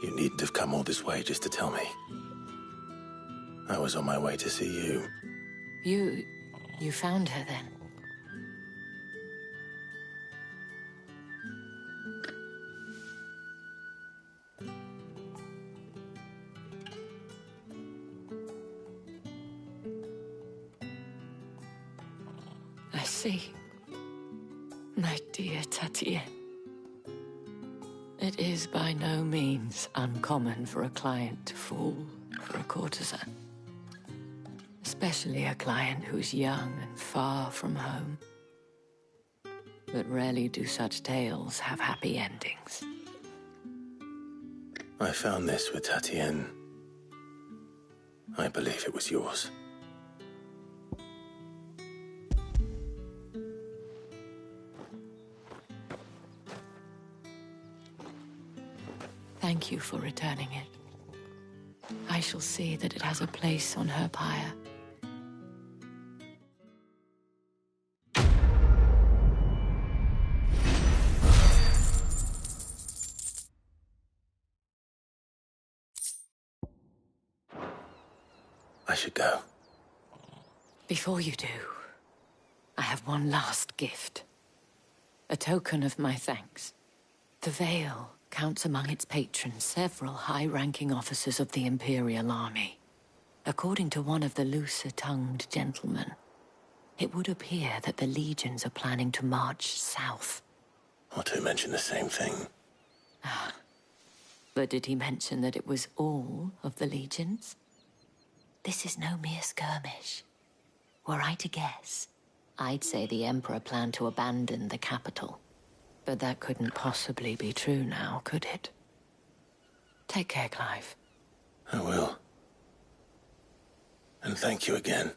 you needn't have come all this way just to tell me. I was on my way to see you. You found her then? I see. My dear Tatienne. It is by no means uncommon for a client to fall for a courtesan. Especially a client who's young and far from home. But rarely do such tales have happy endings. I found this with Tatienne. I believe it was yours. Thank you for returning it. I shall see that it has a place on her pyre. I should go. Before you do, I have one last gift. A token of my thanks. The Veil counts among its patrons several high-ranking officers of the Imperial Army. According to one of the looser-tongued gentlemen, it would appear that the legions are planning to march south. Or to mention the same thing. But did he mention that it was all of the legions? This is no mere skirmish. Were I to guess, I'd say the Emperor planned to abandon the capital. But that couldn't possibly be true now, could it? Take care, Clive. I will. And thank you again.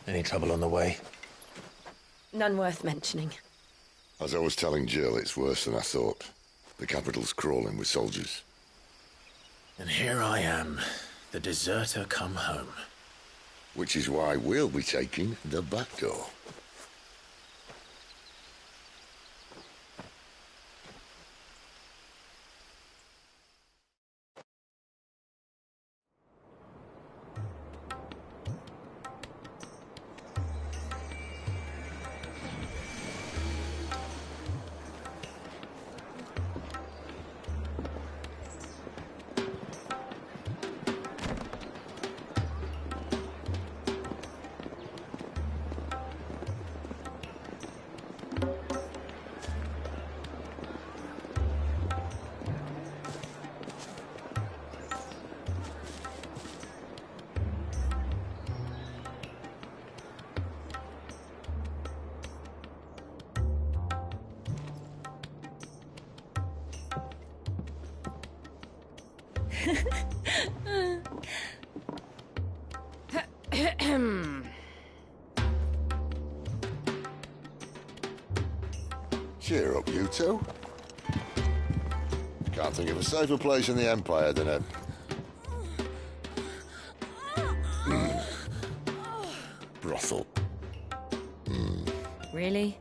Any trouble on the way? None worth mentioning. As I was telling Jill, it's worse than I thought. The capital's crawling with soldiers. And here I am, the deserter come home. Which is why we'll be taking the back door. Cheer up, you two. Can't think of a safer place in the Empire than a... brothel. Really?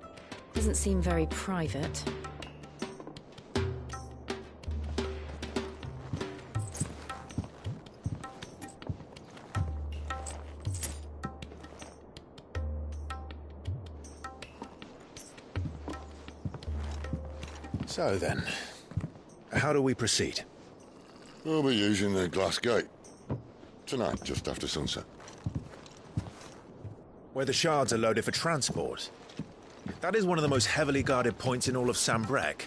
Doesn't seem very private. So then, how do we proceed? We'll be using the glass gate. Tonight, just after sunset. Where the shards are loaded for transport. That is one of the most heavily guarded points in all of Sambrek.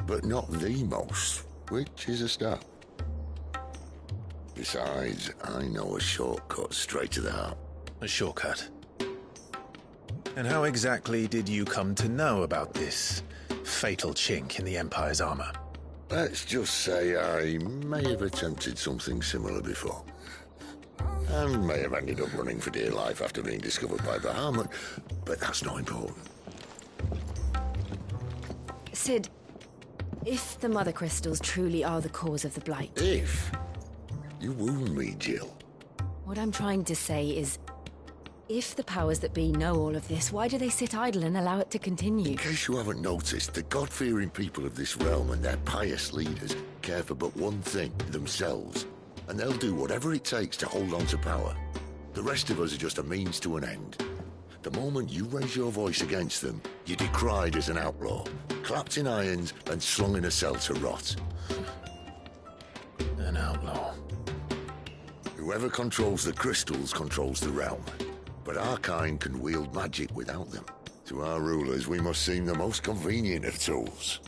But not the most, which is a start. Besides, I know a shortcut straight to the heart. A shortcut? And how exactly did you come to know about this fatal chink in the Empire's armor? Let's just say I may have attempted something similar before. And may have ended up running for dear life after being discovered by Bahamut, but that's not important. Sid, if the Mother Crystals truly are the cause of the Blight... If? You wound me, Jill. What I'm trying to say is, if the powers that be know all of this, why do they sit idle and allow it to continue? In case you haven't noticed, the God-fearing people of this realm and their pious leaders care for but one thing, themselves. And they'll do whatever it takes to hold on to power. The rest of us are just a means to an end. The moment you raise your voice against them, you're decried as an outlaw, clapped in irons and slung in a cell to rot. An outlaw. Whoever controls the crystals controls the realm. But our kind can wield magic without them. To our rulers, we must seem the most convenient of tools.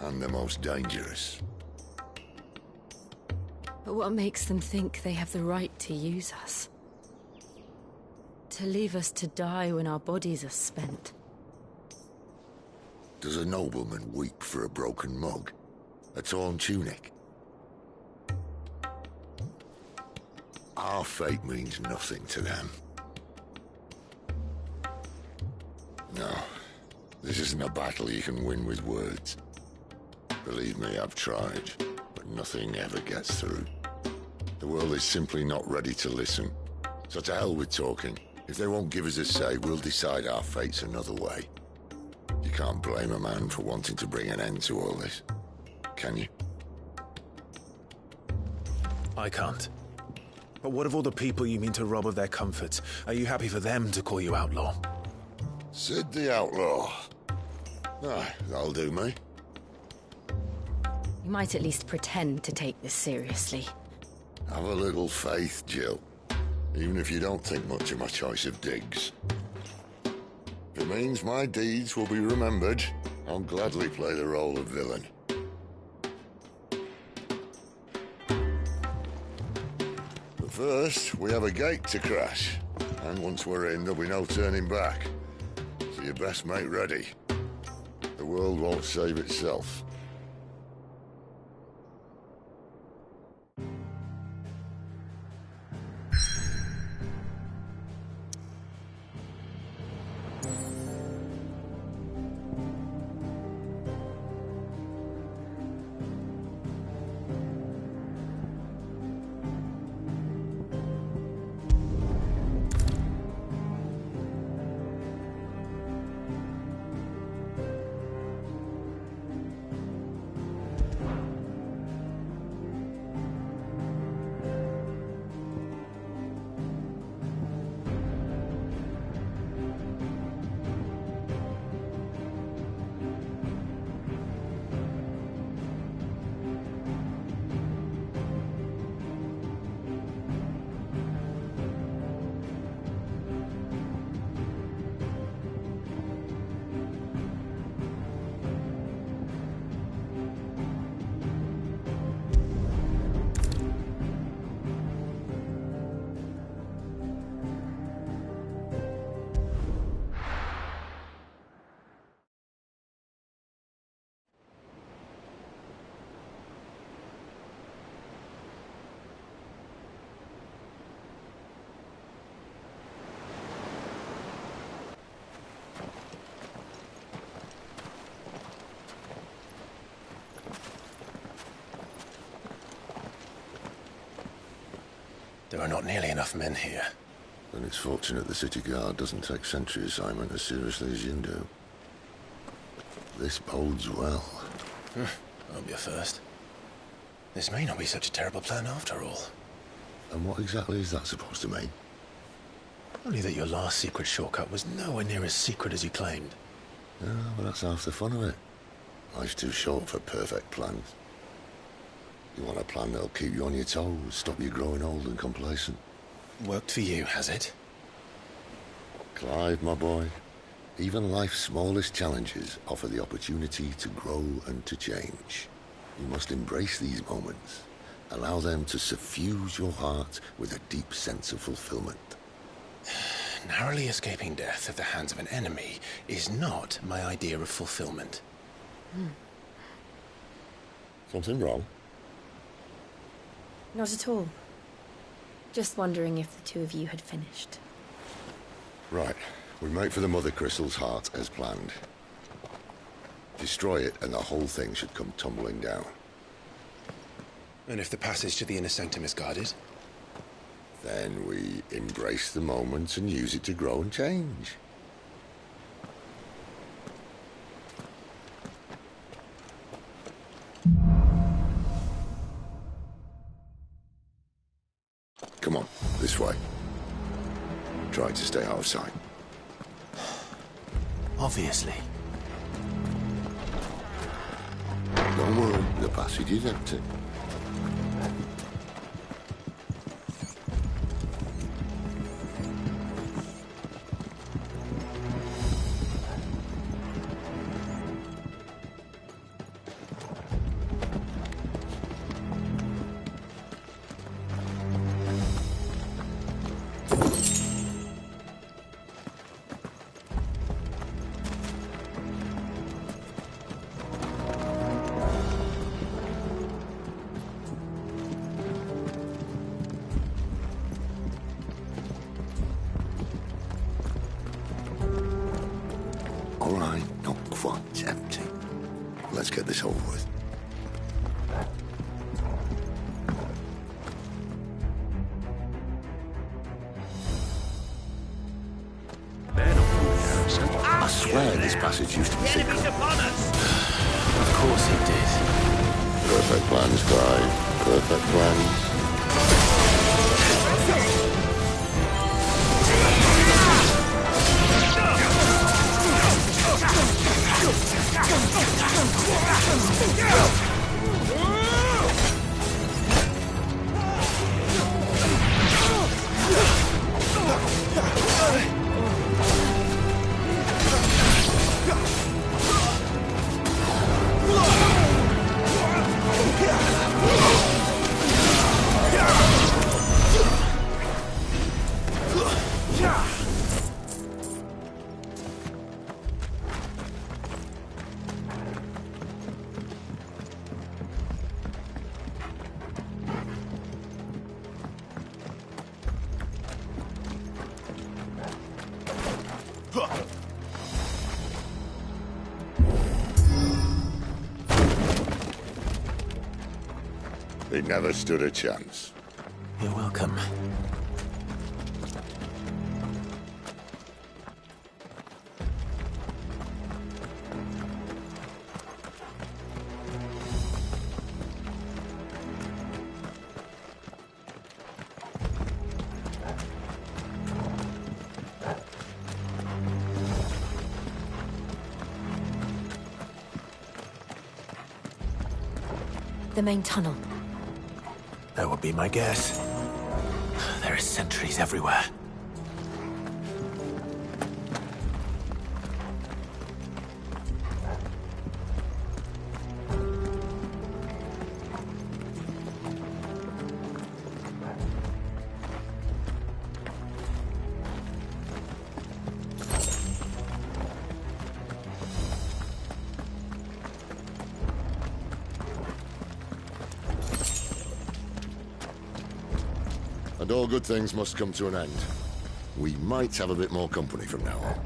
And the most dangerous. But what makes them think they have the right to use us? To leave us to die when our bodies are spent? Does a nobleman weep for a broken mug? A torn tunic? Our fate means nothing to them. No, this isn't a battle you can win with words. Believe me, I've tried, but nothing ever gets through. The world is simply not ready to listen. So to hell with talking. If they won't give us a say, we'll decide our fates another way. You can't blame a man for wanting to bring an end to all this, can you? I can't. But what of all the people you mean to rob of their comforts? Are you happy for them to call you outlaw? Sid the Outlaw. Ah, that'll do me. You might at least pretend to take this seriously. Have a little faith, Jill. Even if you don't think much of my choice of digs. If it means my deeds will be remembered, I'll gladly play the role of villain. But first, we have a gate to crash. And once we're in, there'll be no turning back. So you best make ready. The world won't save itself. There are not nearly enough men here. Then it's fortunate the city guard doesn't take sentry assignment as seriously as you do. This bodes well. Won't be a first. This may not be such a terrible plan after all. And what exactly is that supposed to mean? Only that your last secret shortcut was nowhere near as secret as you claimed. Yeah, well, that's half the fun of it. Life's too short for perfect plans. You want a plan that'll keep you on your toes, stop you growing old and complacent. Worked for you, has it? Clive, my boy, even life's smallest challenges offer the opportunity to grow and to change. You must embrace these moments. Allow them to suffuse your heart with a deep sense of fulfillment. Narrowly escaping death at the hands of an enemy is not my idea of fulfillment. Something wrong? Not at all. Just wondering if the two of you had finished. Right. We make for the Mother Crystal's heart as planned. Destroy it and the whole thing should come tumbling down. And if the passage to the inner sanctum is guarded? Then we embrace the moment and use it to grow and change. Come on, this way. Try to stay out of sight. Obviously. Don't worry, the passage is empty. All right, not quite empty. Let's get this over with. I swear this passage used to be secret. Of course it did. Perfect plans, Clive. Perfect plans. They never stood a chance. You're welcome. The main tunnel. That would be my guess. There are sentries everywhere. And all good things must come to an end. We might have a bit more company from now on.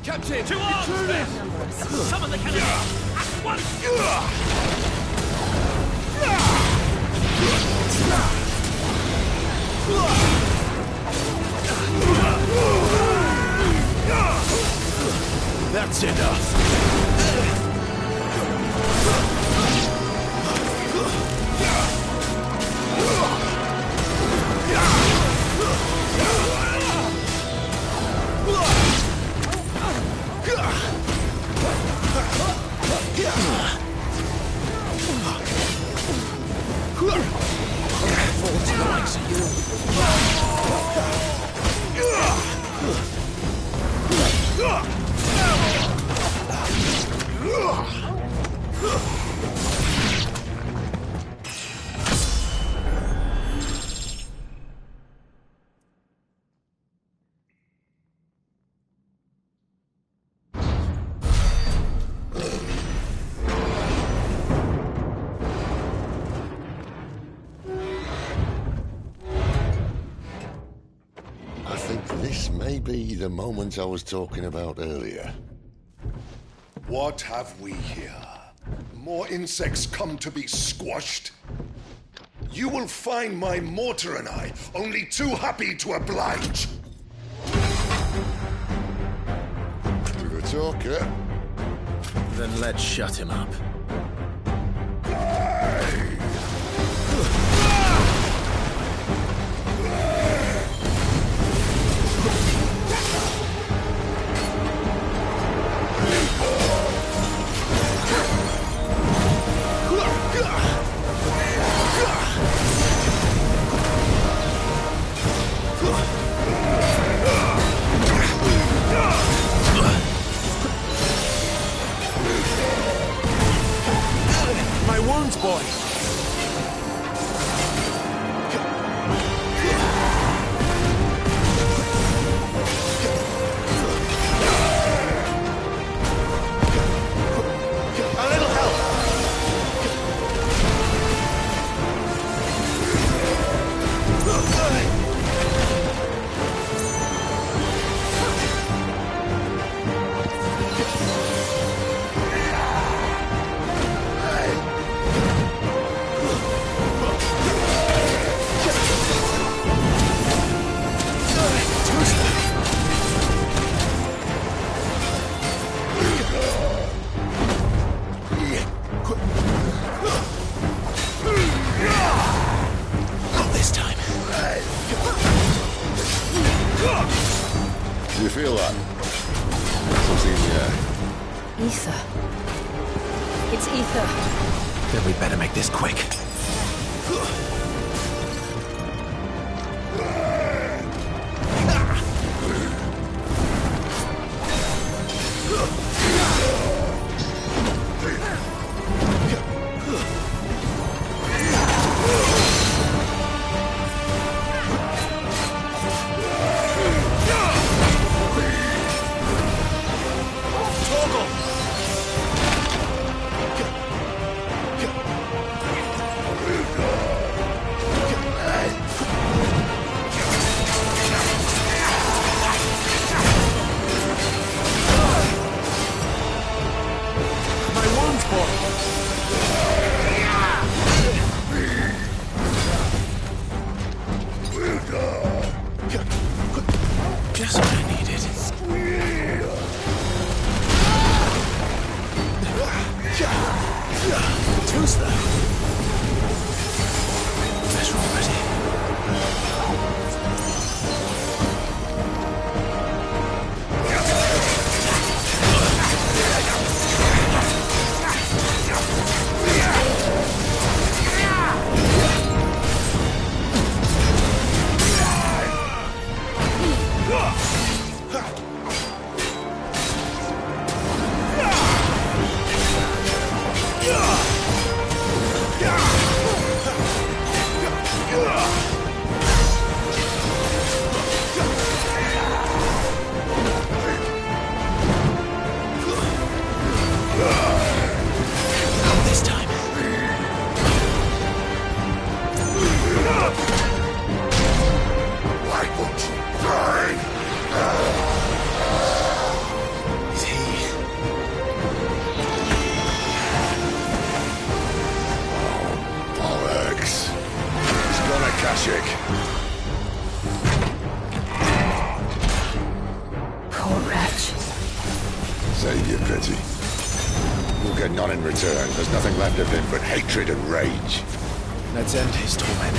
Captain! To arms, men! Summon the cannon! At once! That's enough. This may be the moment I was talking about earlier. What have we here? More insects come to be squashed? You will find my mortar and I only too happy to oblige. To the talker. Then let's shut him up. My wounds, boy! A little help! Do you feel that? Something, Ether. It's ether. Then we better make this quick. Just what I needed. Too slow. Better already. Poor wretch. Save your pity. We'll get none in return. There's nothing left of him but hatred and rage. Let's end his torment.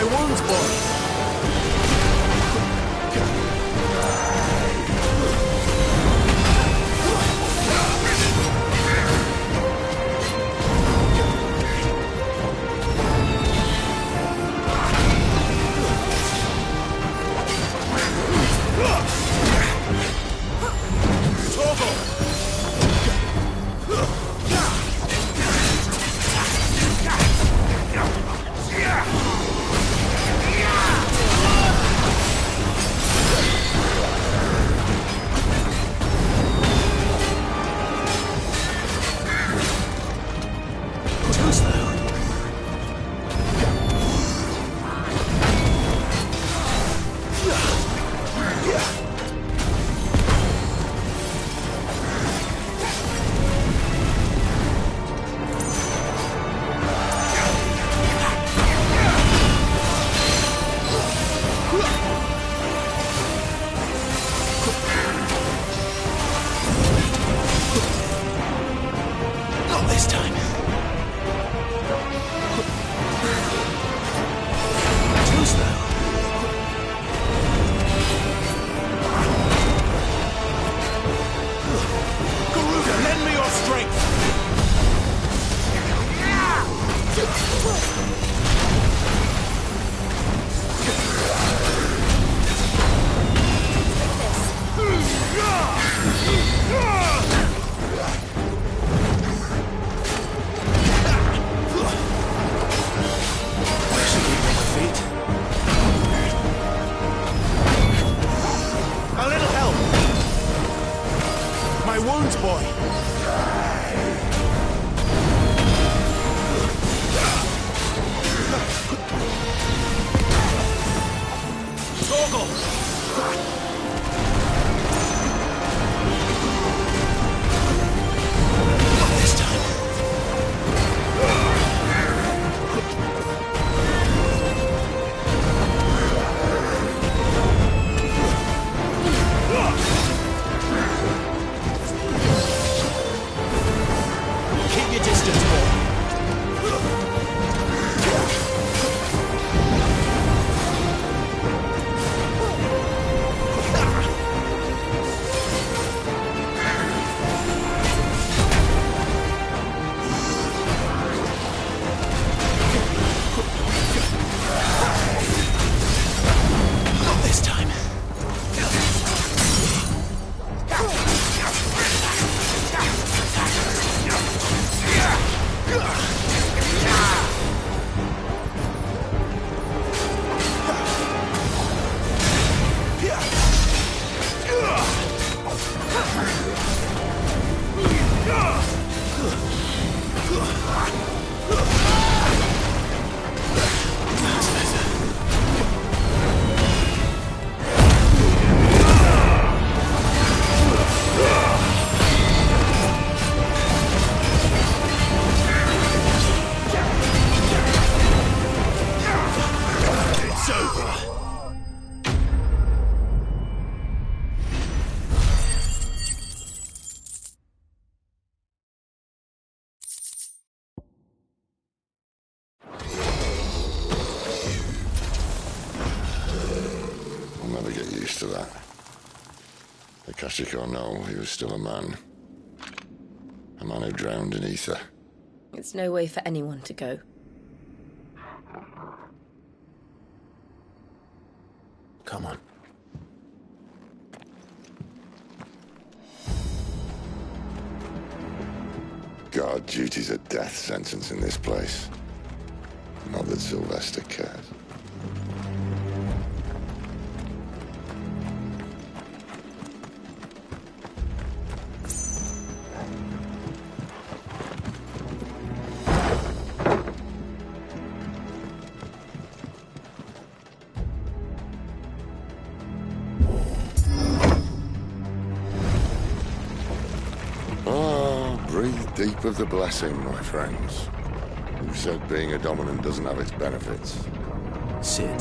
My wounds, boy! Takahashi know he was still a man. A man who drowned in ether. It's no way for anyone to go. Come on. Guard duty's a death sentence in this place. Not that Sylvester cares. Deep of the blessing, my friends. Who said being a dominant doesn't have its benefits? Sid,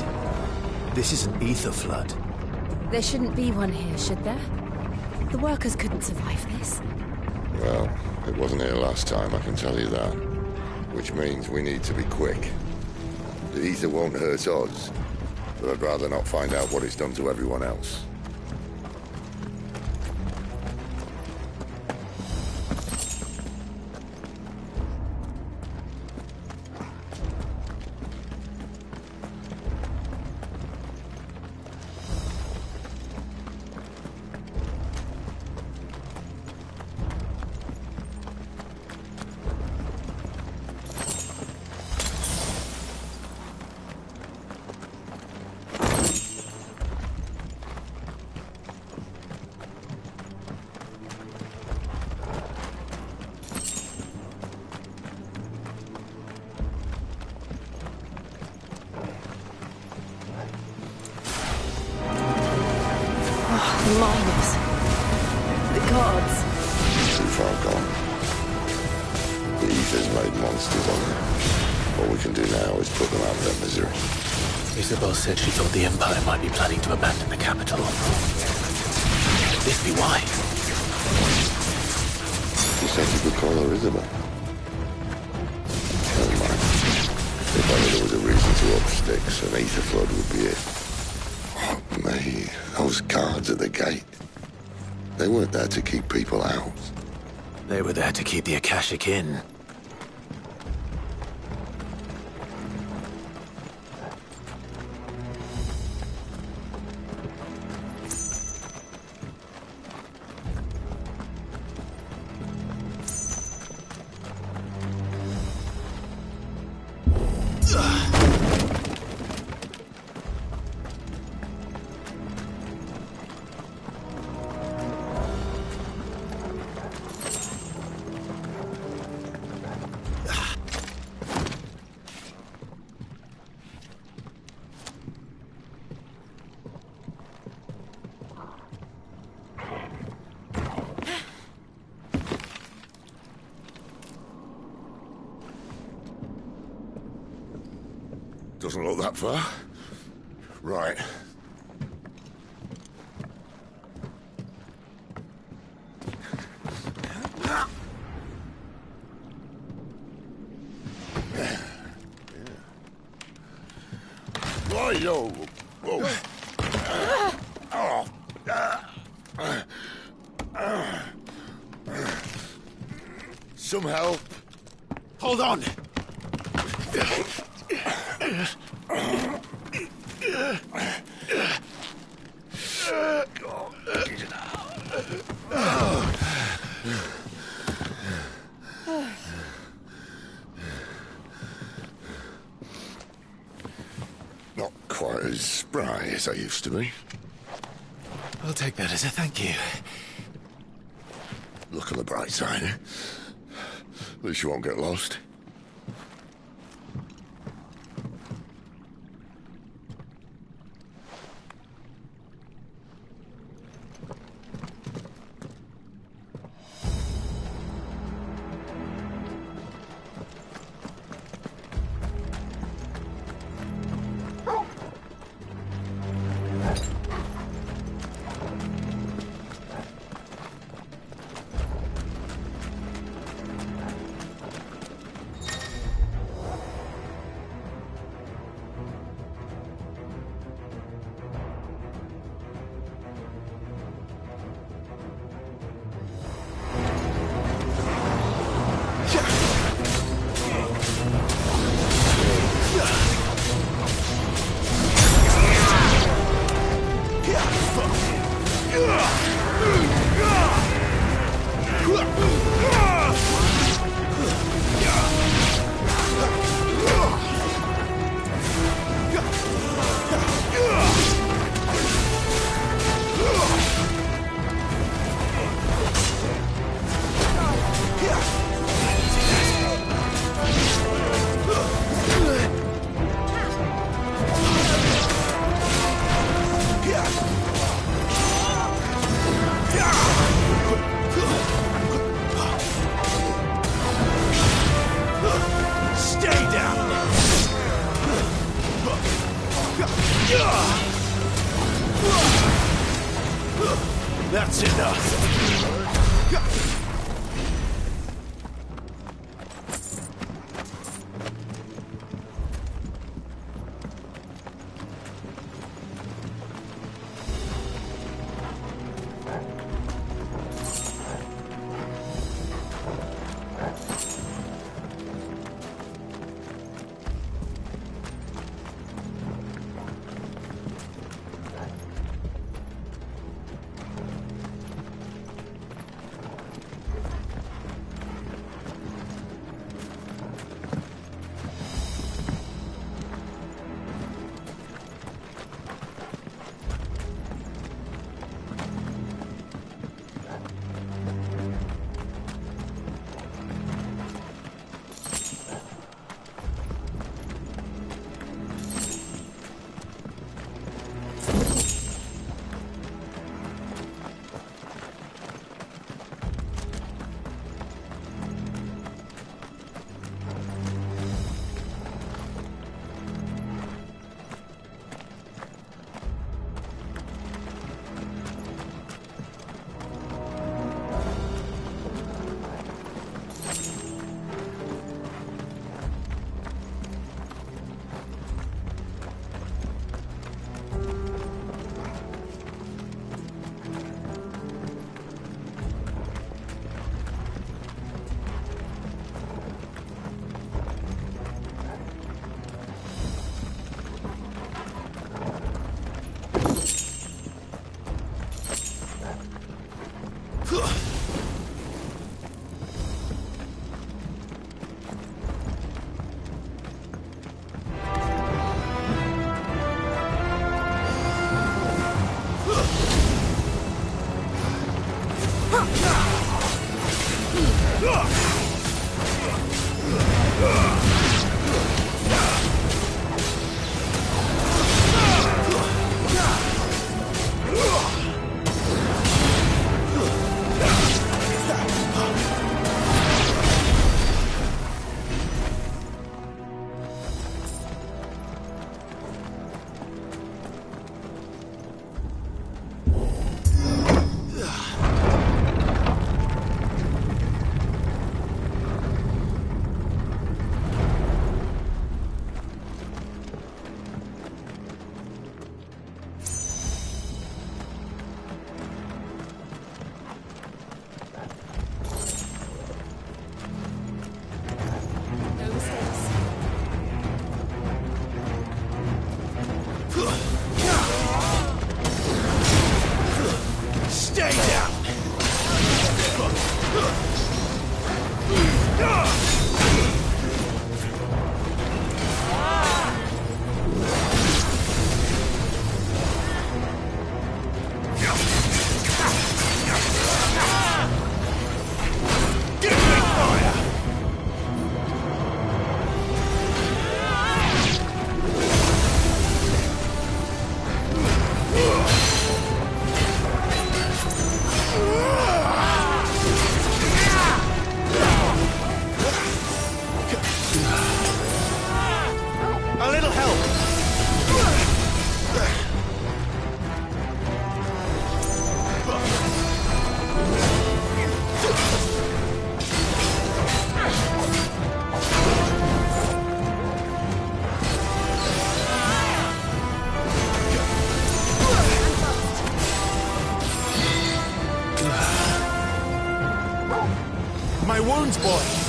this is an ether flood. There shouldn't be one here, should there? The workers couldn't survive this. Well, it wasn't here last time, I can tell you that. Which means we need to be quick. The ether won't hurt us, but I'd rather not find out what it's done to everyone else. The miners. The gods. Too far gone. The ether's made monsters of them. All we can do now is put them out of their misery. Isabel said she thought the Empire might be planning to abandon the capital. Could this be why? You said you could call her Isabel. Never mind. If only there was a reason to up sticks, an ether flood would be it. Oh, me. Those guards at the gate. They weren't there to keep people out. They were there to keep the Akashic in. Doesn't look that far. Right. Right, yo. Whoa. Some help. Hold on. Not quite as spry as I used to be. I'll take that as a thank you. Look on the bright side, eh? At least you won't get lost. Soken's boy.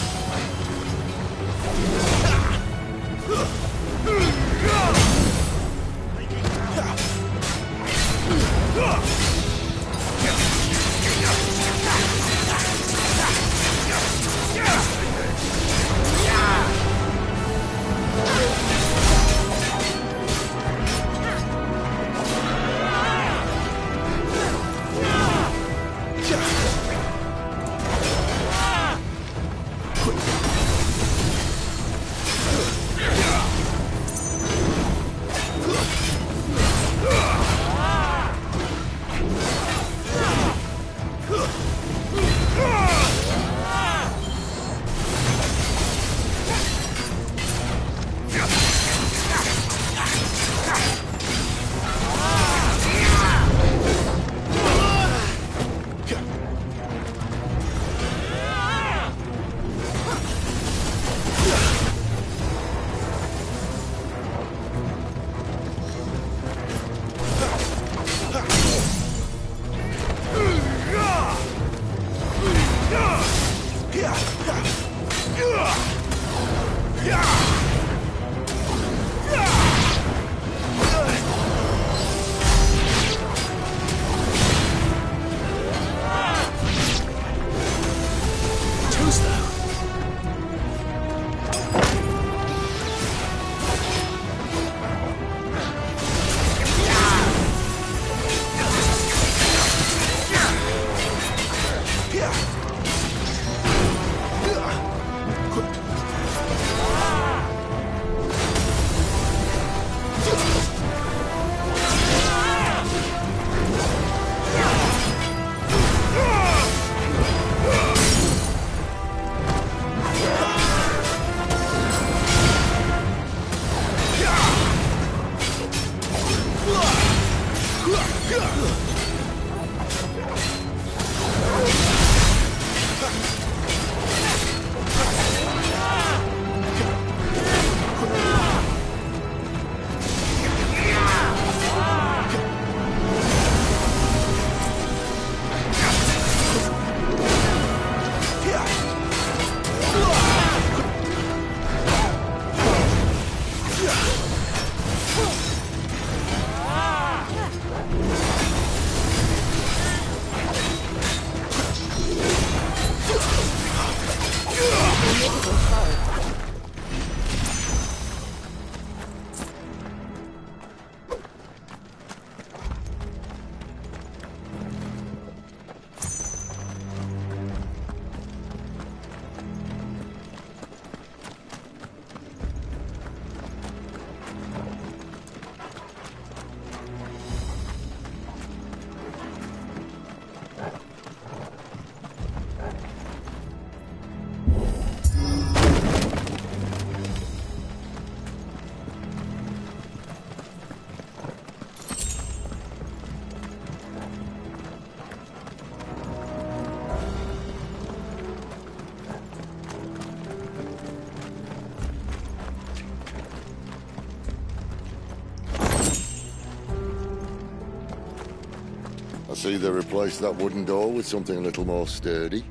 I see they replaced that wooden door with something a little more sturdy.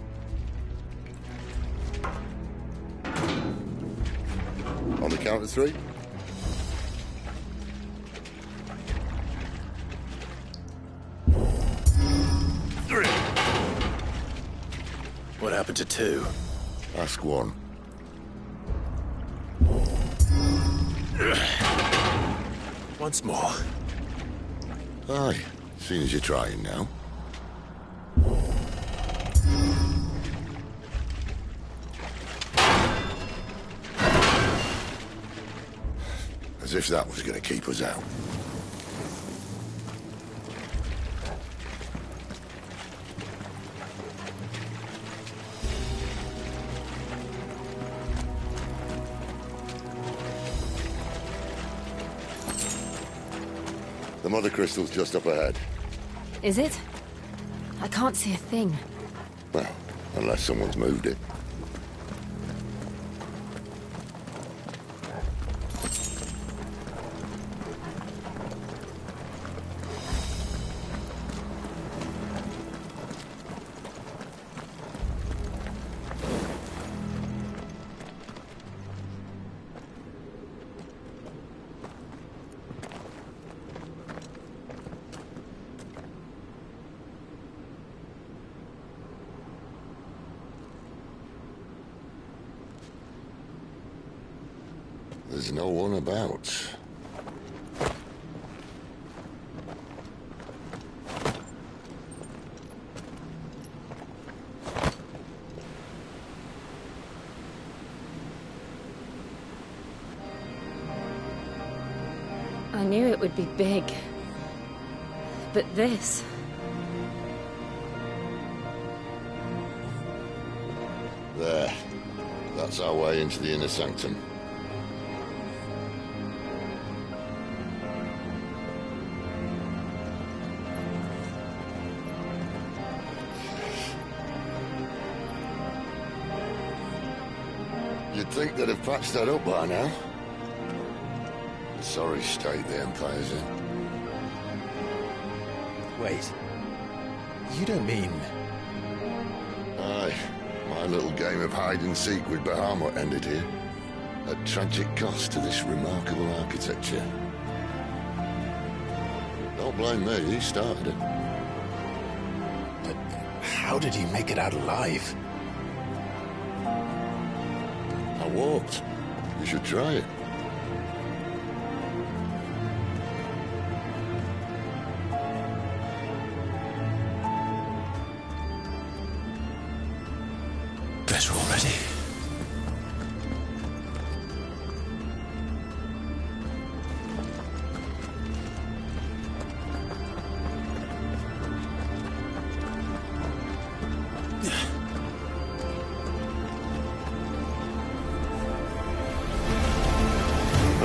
On the count of three. What happened to two? Ask one. Once more. Aye, seeing as you're trying now. As if that was going to keep us out. The mother crystal's just up ahead. Is it? I can't see a thing. Well, unless someone's moved it. There's no one about. I knew it would be big. But this... There. That's our way into the inner sanctum. You'd think they'd have patched that up by now. Sorry state the Empire's in. Wait. You don't mean... Aye. My little game of hide-and-seek with Bahamut ended here. At tragic cost to this remarkable architecture. Don't blame me, he started it. But how did he make it out alive? I walked. You should try it. Better already.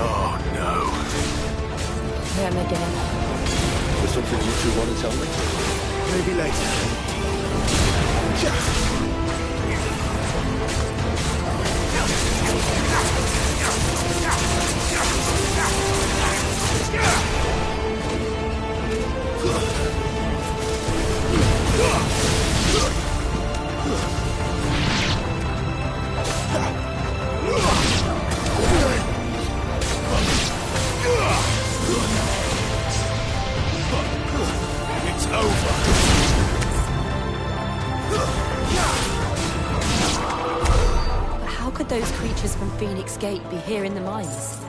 Oh, no. Him again. There's something you two want to tell me? Maybe later. It's over. How could those creatures from Phoenix Gate be here in the mines?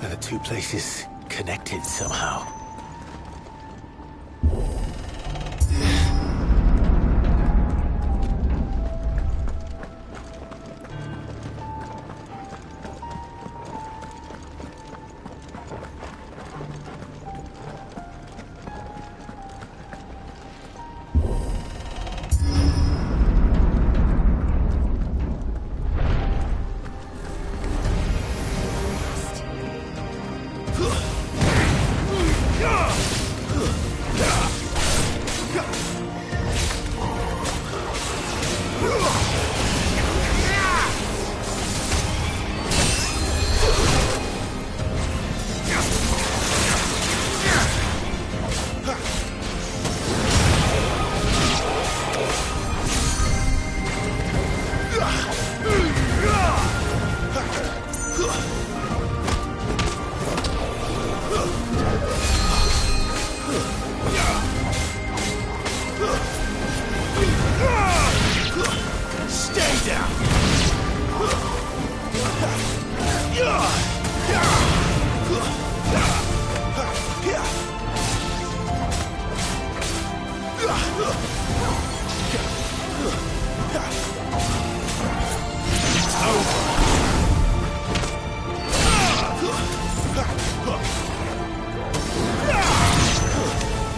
Are the two places connected somehow?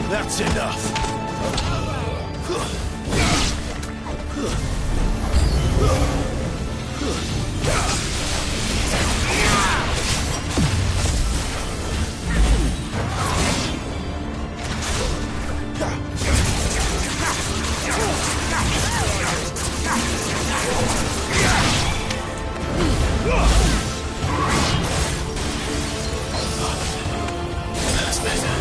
That's enough. That's better.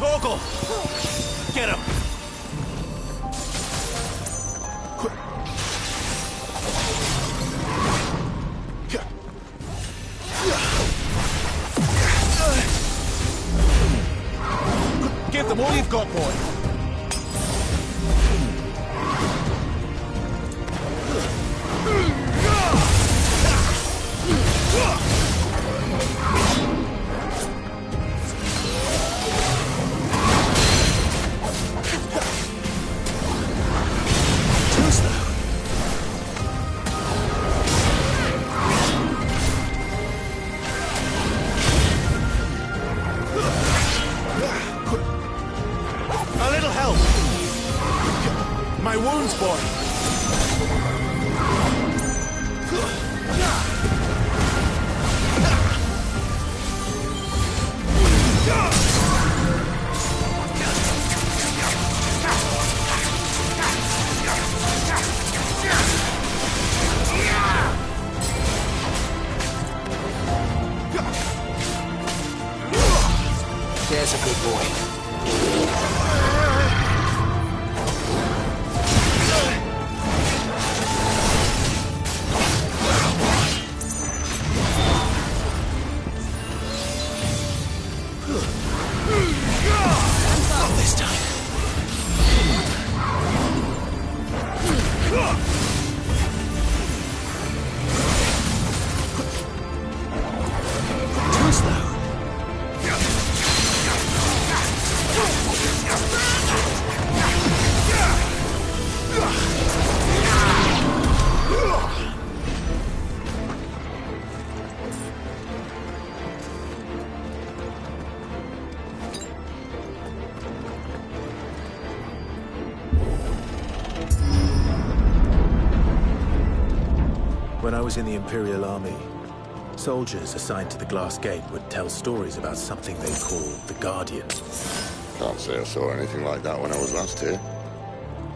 Torgal! Get him! Give them all you've got, boy. There's a good boy. Not this time. Too slow. When I was in the Imperial Army, soldiers assigned to the Glass Gate would tell stories about something they called the Guardian. Can't say I saw anything like that when I was last here.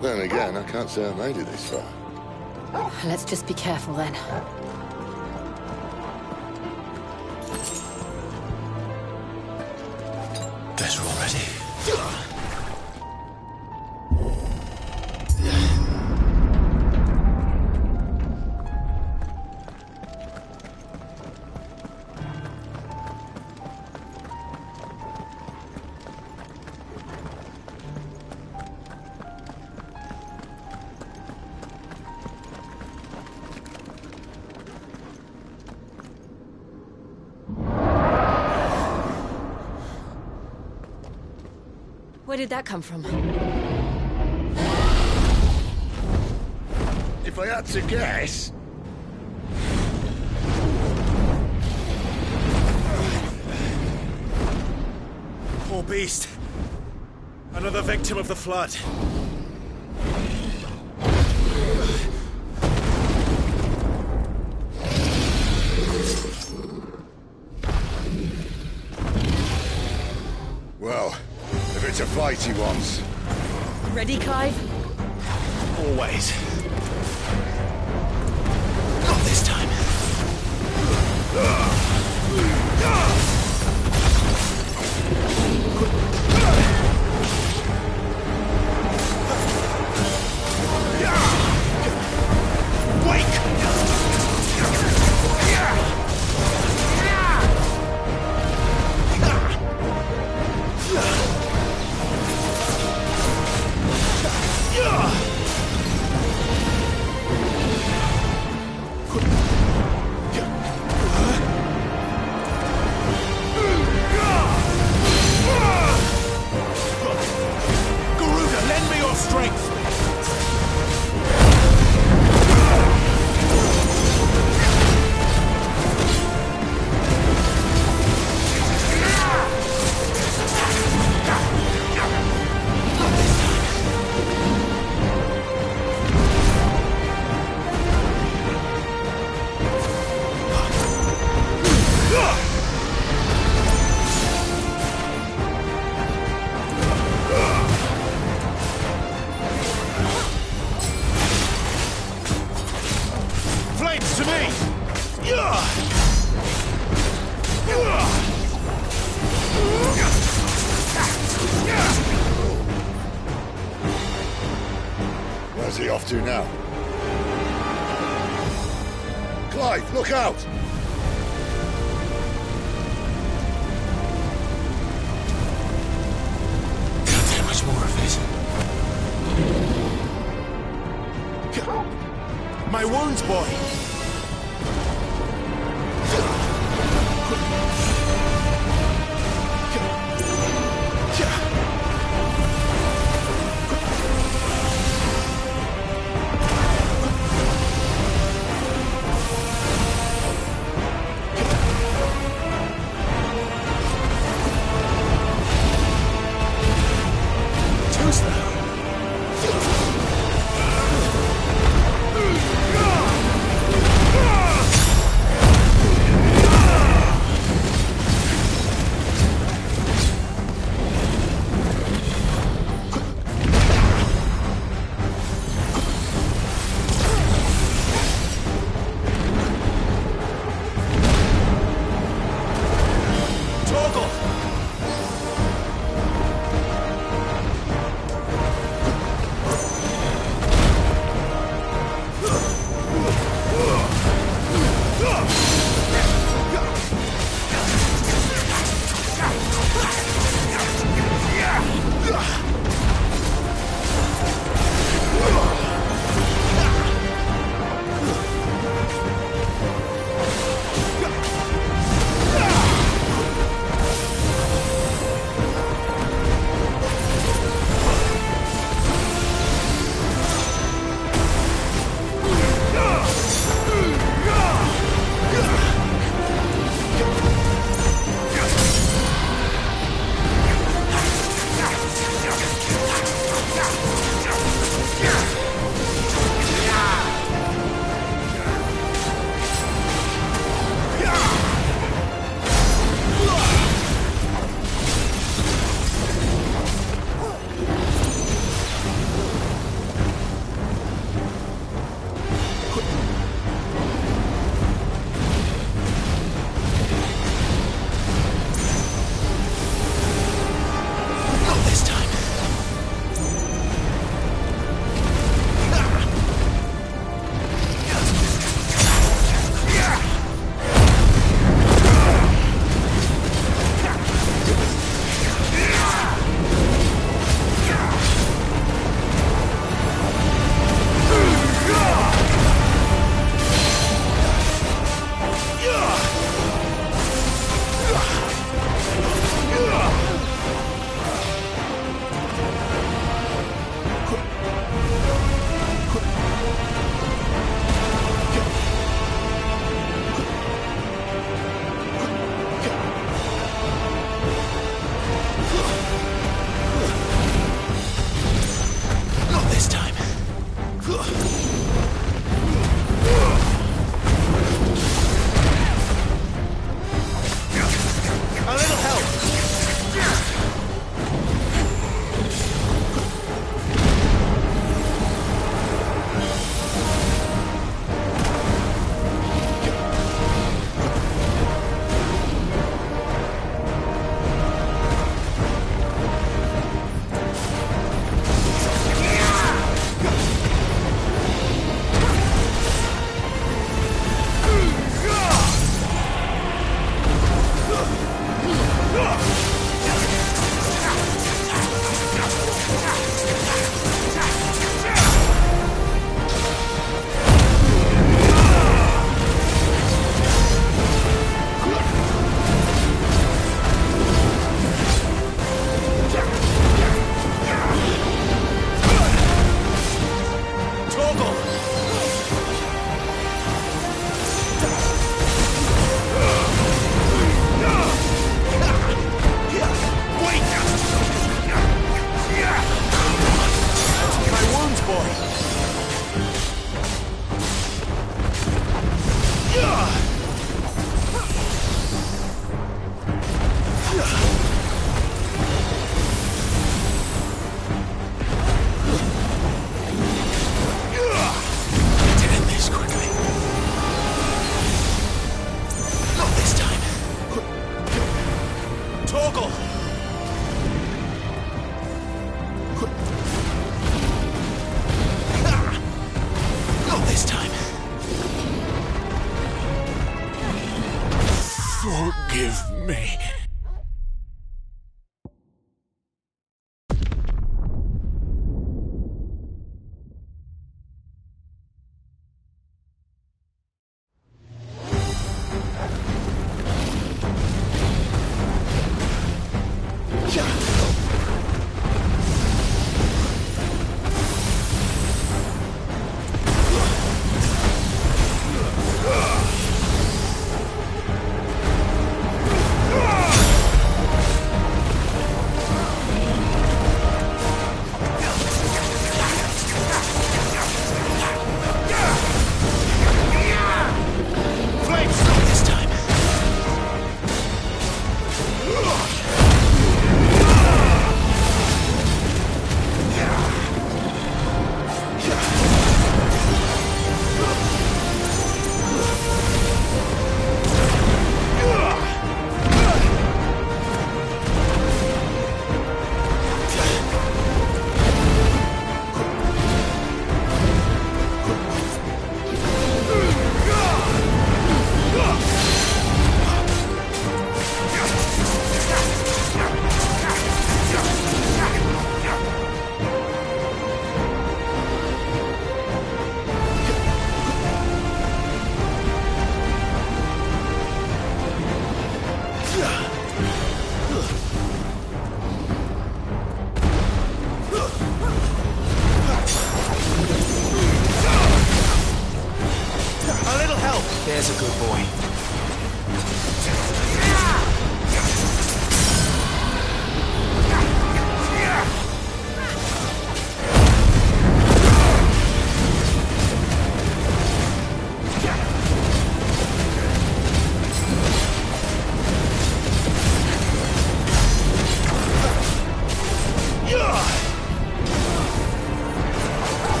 Then again, I can't say I made it this far. Let's just be careful then. Better already. Where did that come from? If I had to guess... Poor beast. Another victim of the flood. Well, if it's a fight he wants... Ready, Clive? Always. Not this time. Where's he off to now? Clive, look out! Can't take much more of it. My wounds, boy!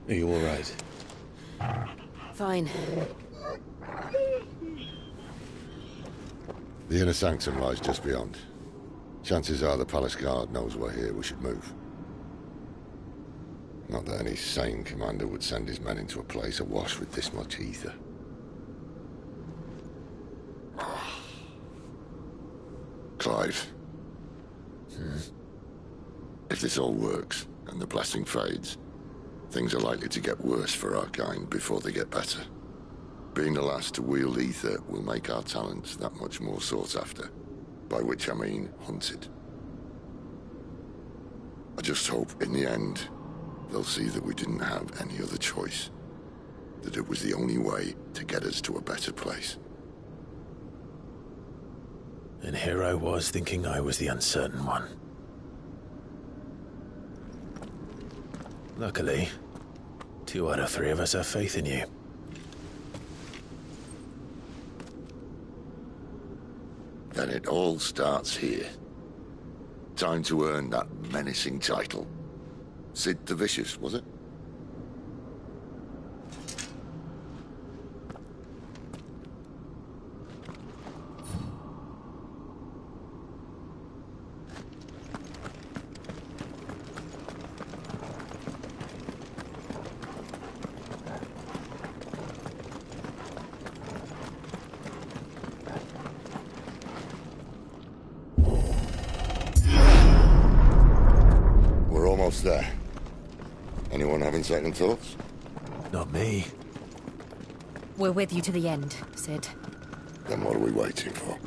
Are you all right? Fine. The inner sanctum lies just beyond. Chances are the palace guard knows we're here. We should move. Not that any sane commander would send his men into a place awash with this much ether. Clive. If this all works, and the blessing fades, things are likely to get worse for our kind before they get better. Being the last to wield ether will make our talents that much more sought after. By which I mean hunted. I just hope, in the end, they'll see that we didn't have any other choice. That it was the only way to get us to a better place. And here I was thinking I was the uncertain one. Luckily, 2 out of 3 of us have faith in you. Then it all starts here. Time to earn that menacing title. Sid the Vicious, was it? There. Anyone having second thoughts? Not me. We're with you to the end, Sid. Then what are we waiting for?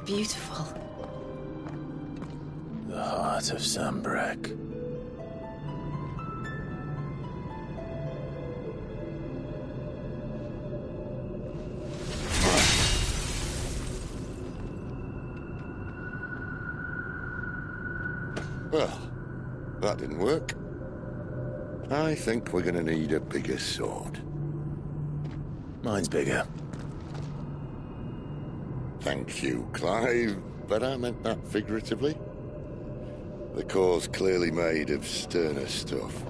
Beautiful. The heart of Sambrek. Well, that didn't work. I think we're gonna need a bigger sword. Mine's bigger. Thank you, Clive, but I meant that figuratively. The core's clearly made of sterner stuff.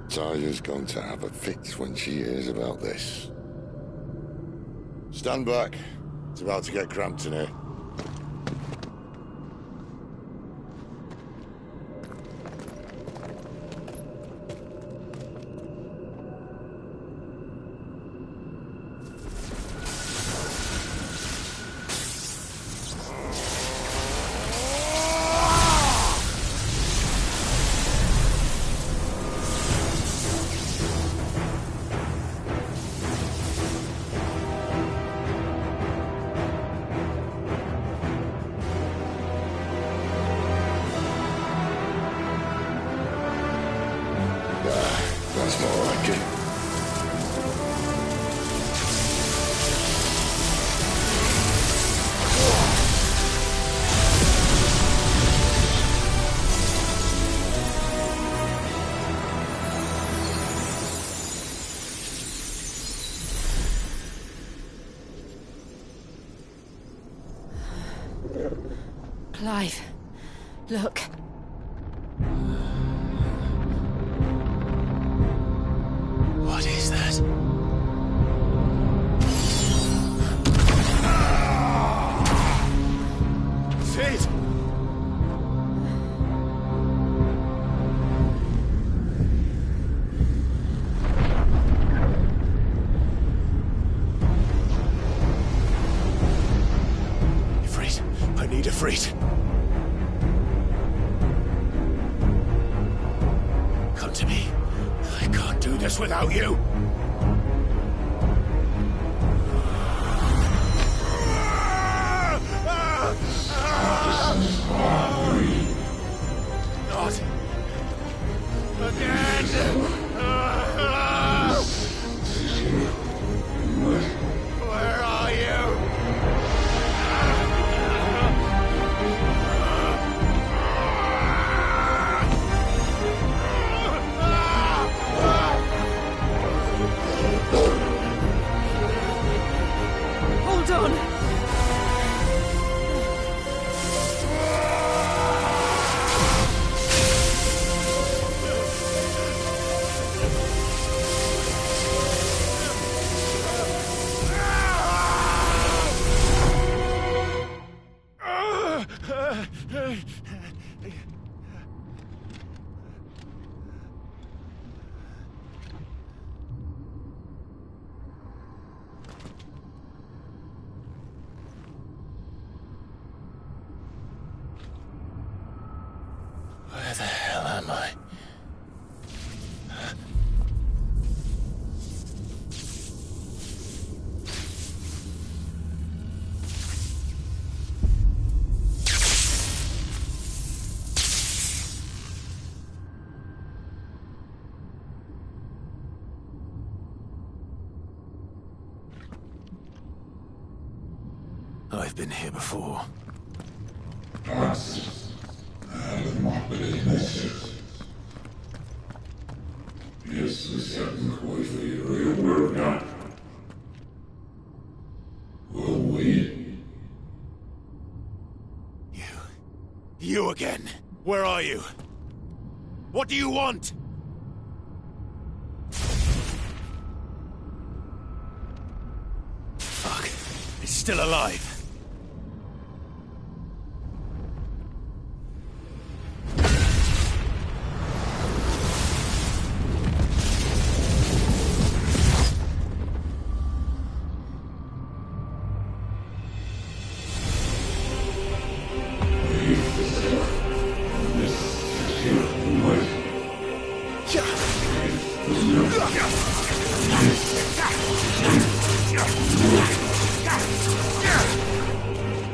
Taya's going to have a fit when she hears about this. Stand back. It's about to get cramped in here. That's more like it. Clive, look. What is that? Sid! Ifrit. I can't do this without you. Not again. Where are you? Hold on. Where the hell am I? I've been here before. You again. Where are you? What do you want? Fuck. It's still alive.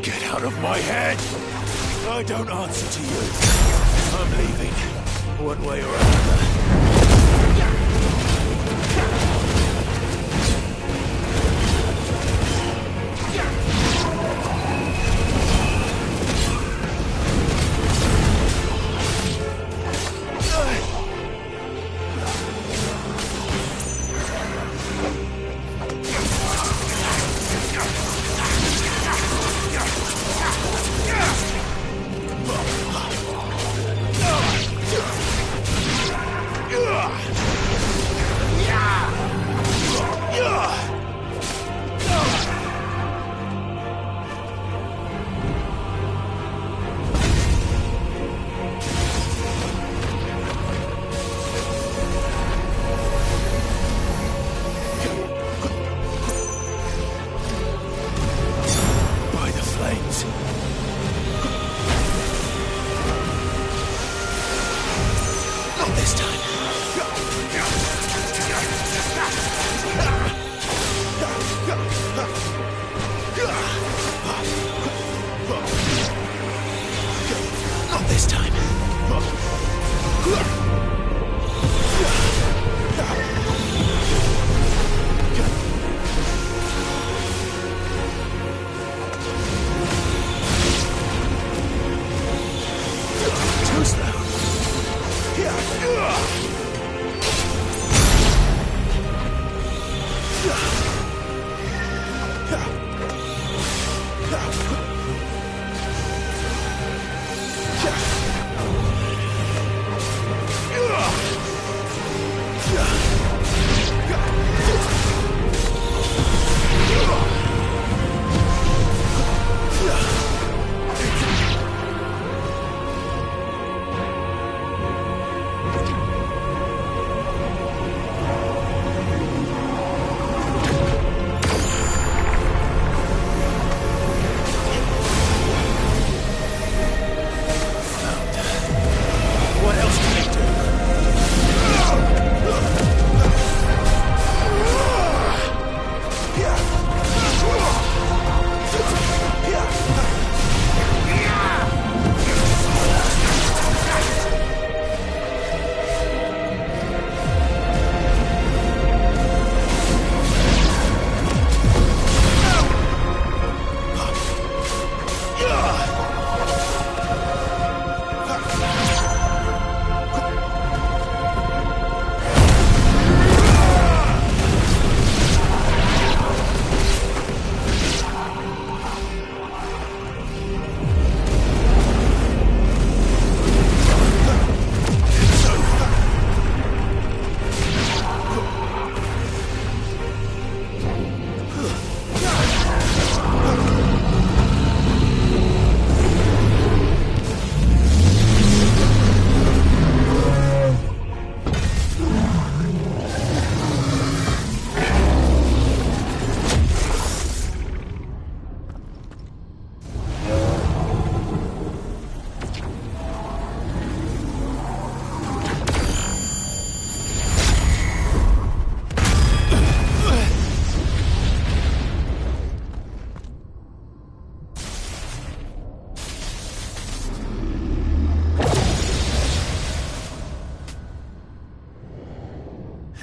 Get out of my head! I don't answer to you. I'm leaving, one way or another.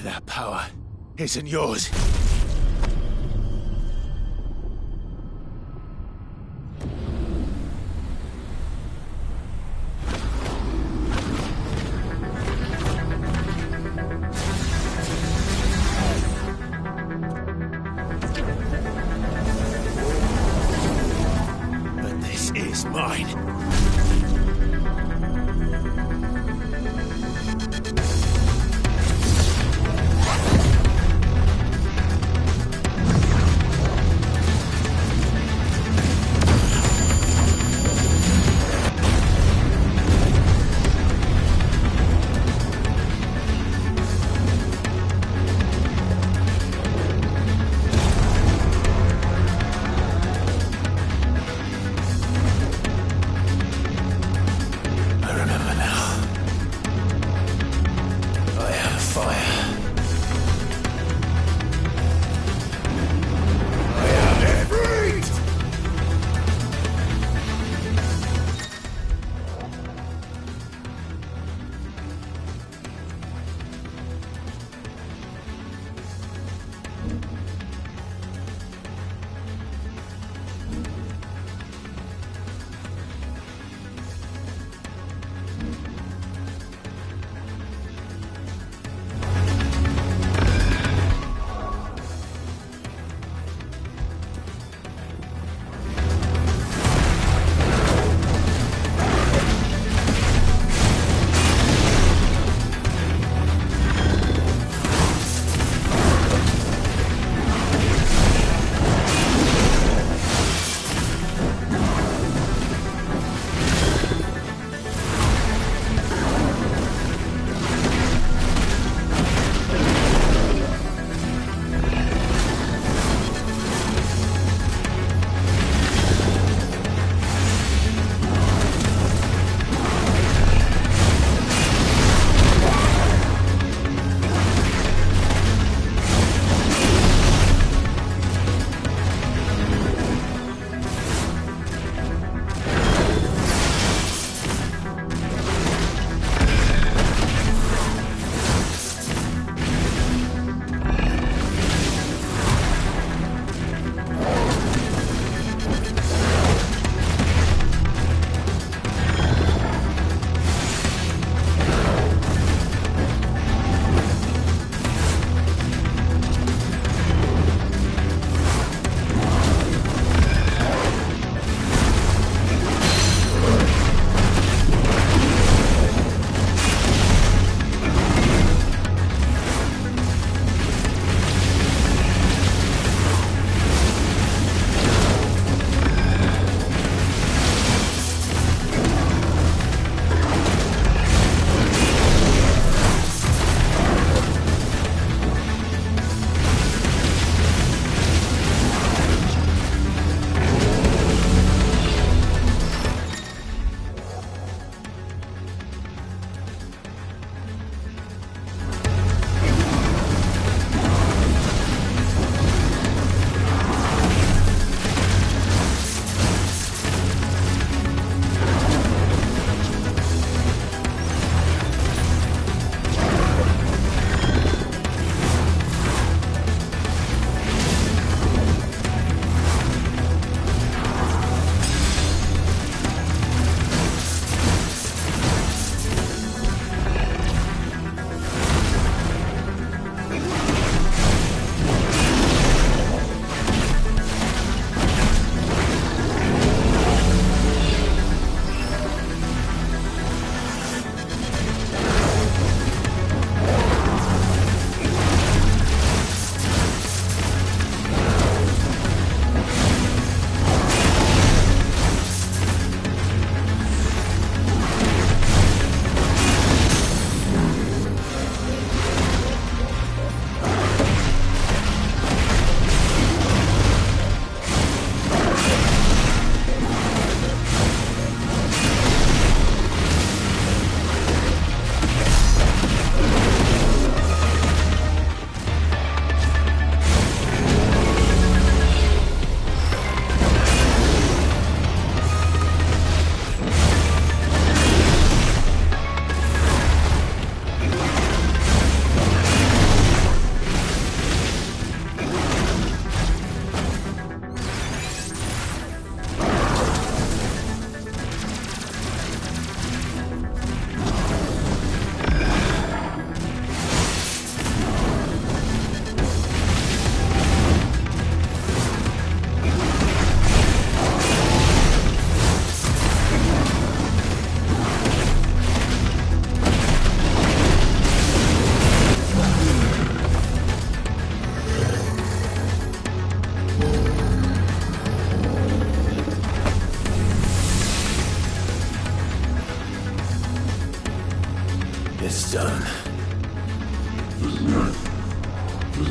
That power isn't yours. But this is mine.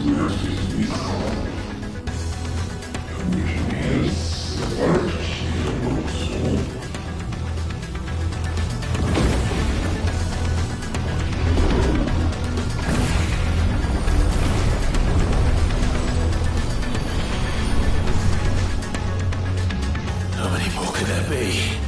How many more could there be?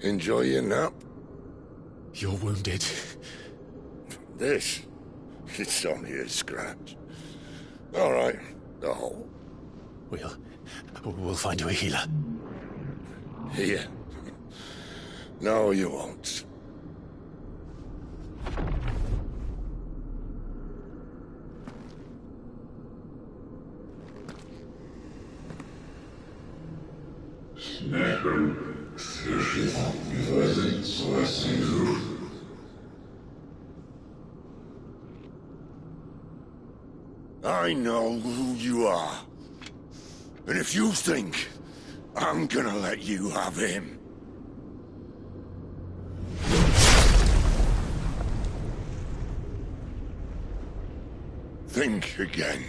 Enjoy your nap? You're wounded. This? It's only a scratch. All right, the hole. We'll find you a healer. Here. No, you won't. I know who you are. And if you think I'm gonna let you have him... think again.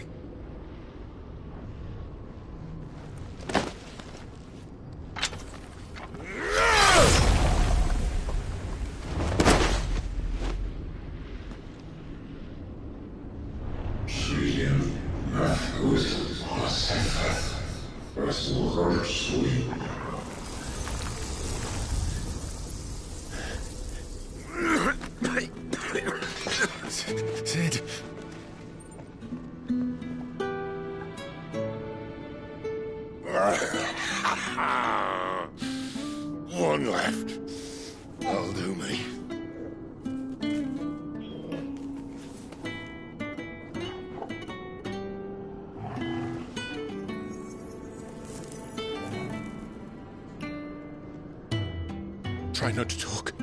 Sid. One left. That'll do me. Try not to talk.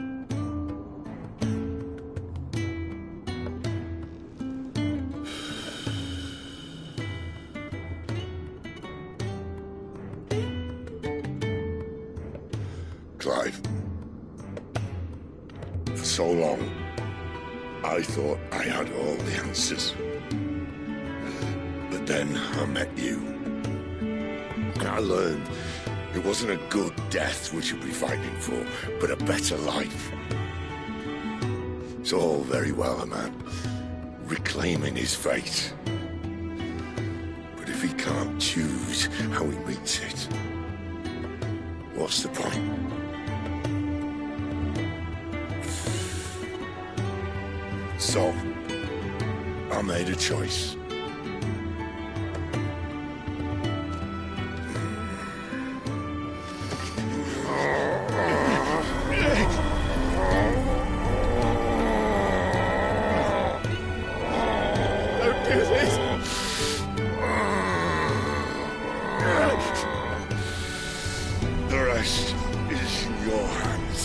Clive. For so long, I thought I had all the answers. But then I met you. And I learned it wasn't a good death we should be fighting for, but a better life. It's all very well, a man reclaiming his fate. But if he can't choose how he meets it, what's the point? So, I made a choice. Don't do this! The rest is in your hands.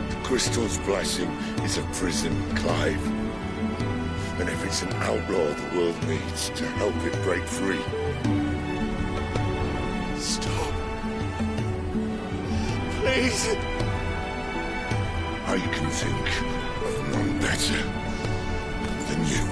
The crystal's blessing is a prison, Clive. And if it's an outlaw the world needs to help it break free... Stop. Please. I can think of none better than you.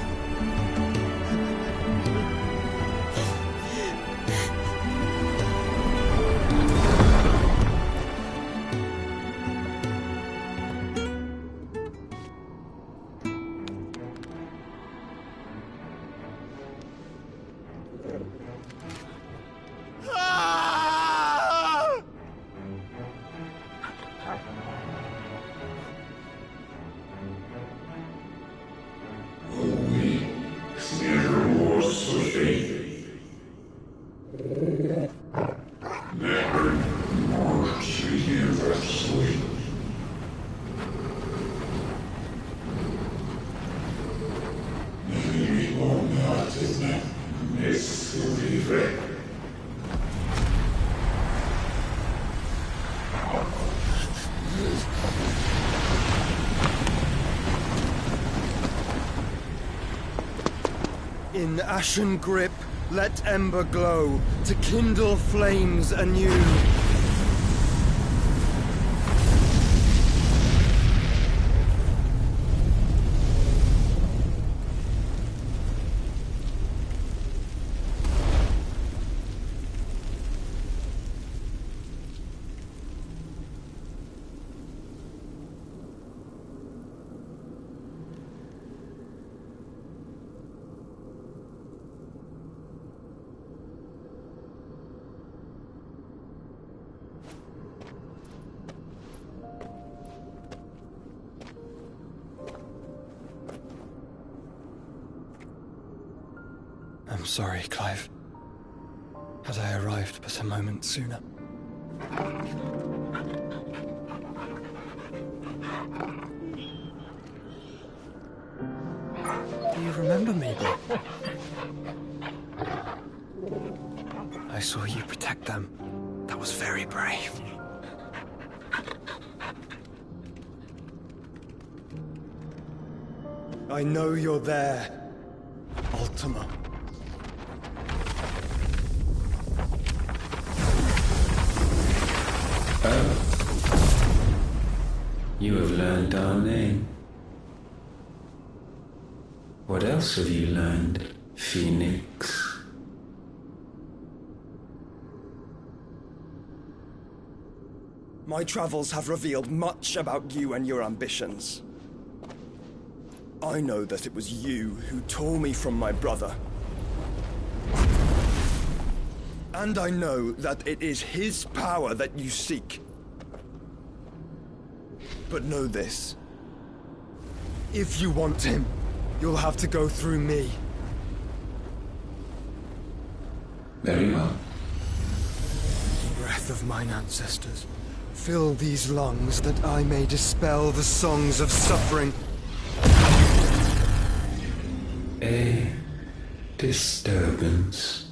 In ashen grip, let ember glow, to kindle flames anew. sorry, Clive. Had I arrived but a moment sooner. Do you remember me, Bob? I saw you protect them. That was very brave. I know you're there, Ultima. Oh. You have learned our name. What else have you learned, Phoenix? My travels have revealed much about you and your ambitions. I know that it was you who tore me from my brother. And I know that it is his power that you seek. But know this. If you want him, you'll have to go through me. Very well. Breath of mine ancestors, fill these lungs that I may dispel the songs of suffering. A disturbance.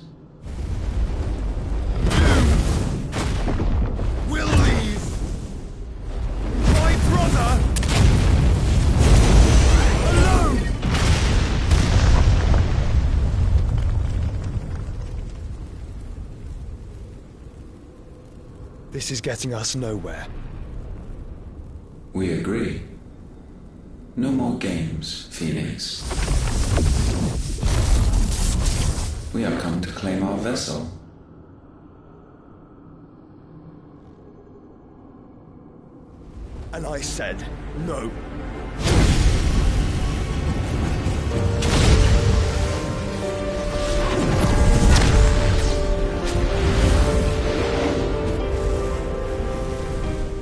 We'll leave my brother alone! This is getting us nowhere. We agree. No more games, Phoenix. We have come to claim our vessel. And I said no.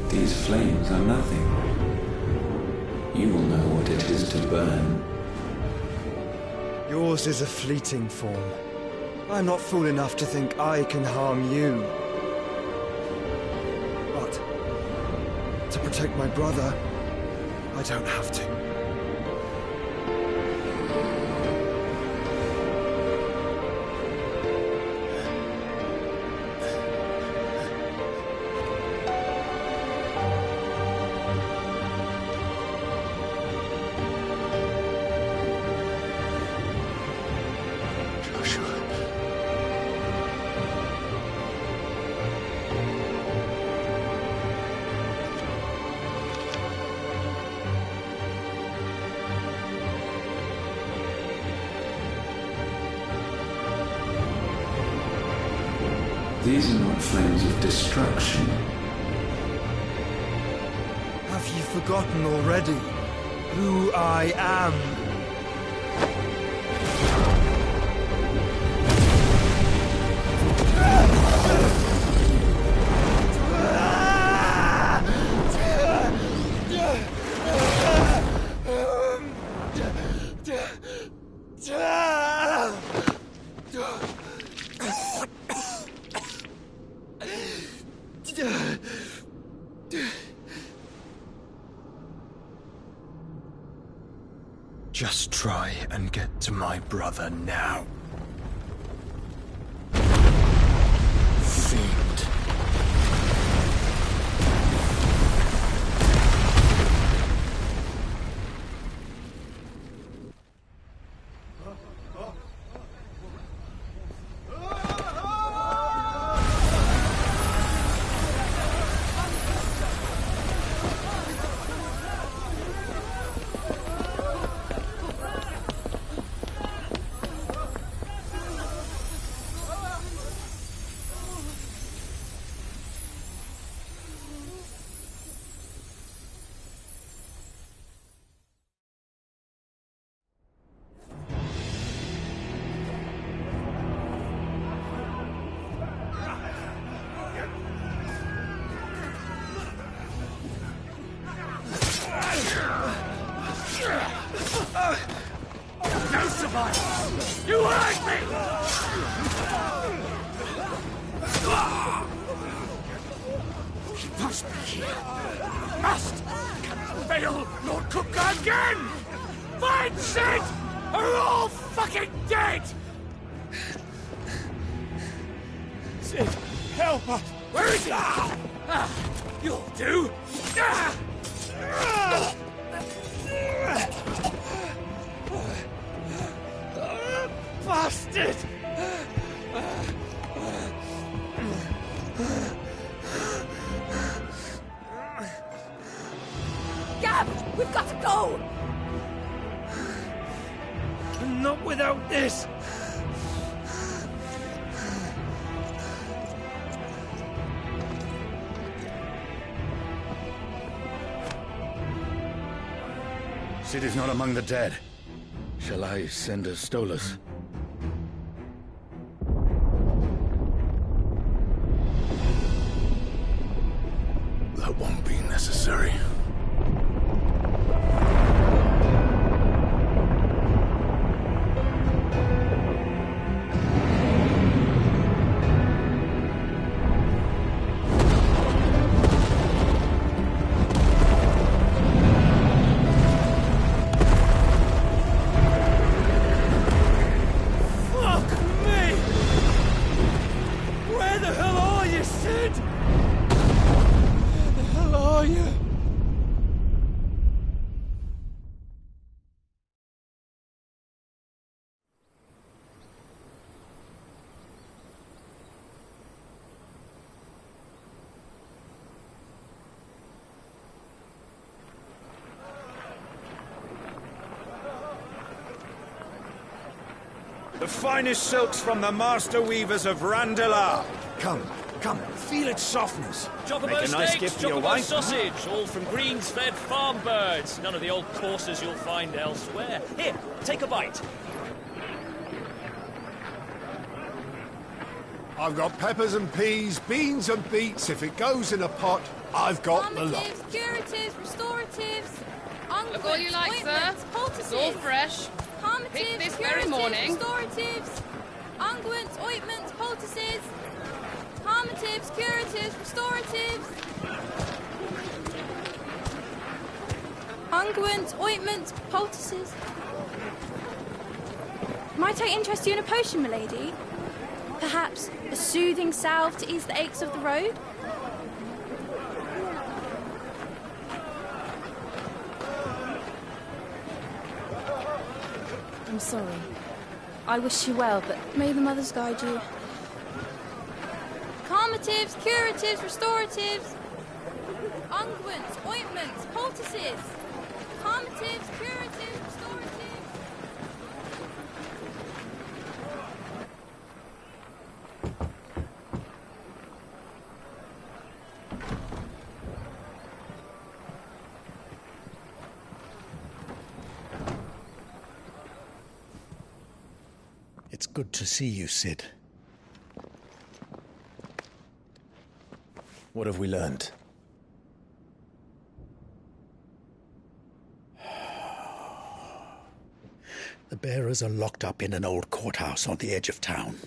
These flames are nothing. You will know what it is to burn. Yours is a fleeting form. I'm not fool enough to think I can harm you. But to protect my brother, I don't have to. These are not flames of destruction. Have you forgotten already who I am? Just try and get to my brother now. Fiend. will not cook again! Find Sid! Or you're all fucking dead! Sid, help us! Where is he? You'll do! Bastard! Gab, we've got to go! Not without this! Sid is not among the dead. Shall I send a Stolas? That won't be necessary. The finest silks from the master weavers of Randalar. Come, feel its softness. Chocobo Make a nice steaks, gift for your chocobo wife. sausage, all from greens-fed farm birds. None of the old courses you'll find elsewhere. Here, take a bite. I've got peppers and peas, beans and beets. If it goes in a pot, I've got the lot. Calmatives, curatives, restoratives, unguents, Look all you like, sir. ointments, poultices. It's all fresh. Calmatives, Picked this very curatives, morning. restoratives, unguents, ointments, poultices. Calmatives, curatives, restoratives. Unguents, ointments, poultices. Might I interest you in a potion, milady? Perhaps a soothing salve to ease the aches of the road? I'm sorry. I wish you well, but may the mothers guide you. Calmatives, curatives, restoratives. Unguents, ointments, poultices. Calmatives, curatives, restoratives. It's good to see you, Sid. What have we learned? The bearers are locked up in an old courthouse on the edge of town.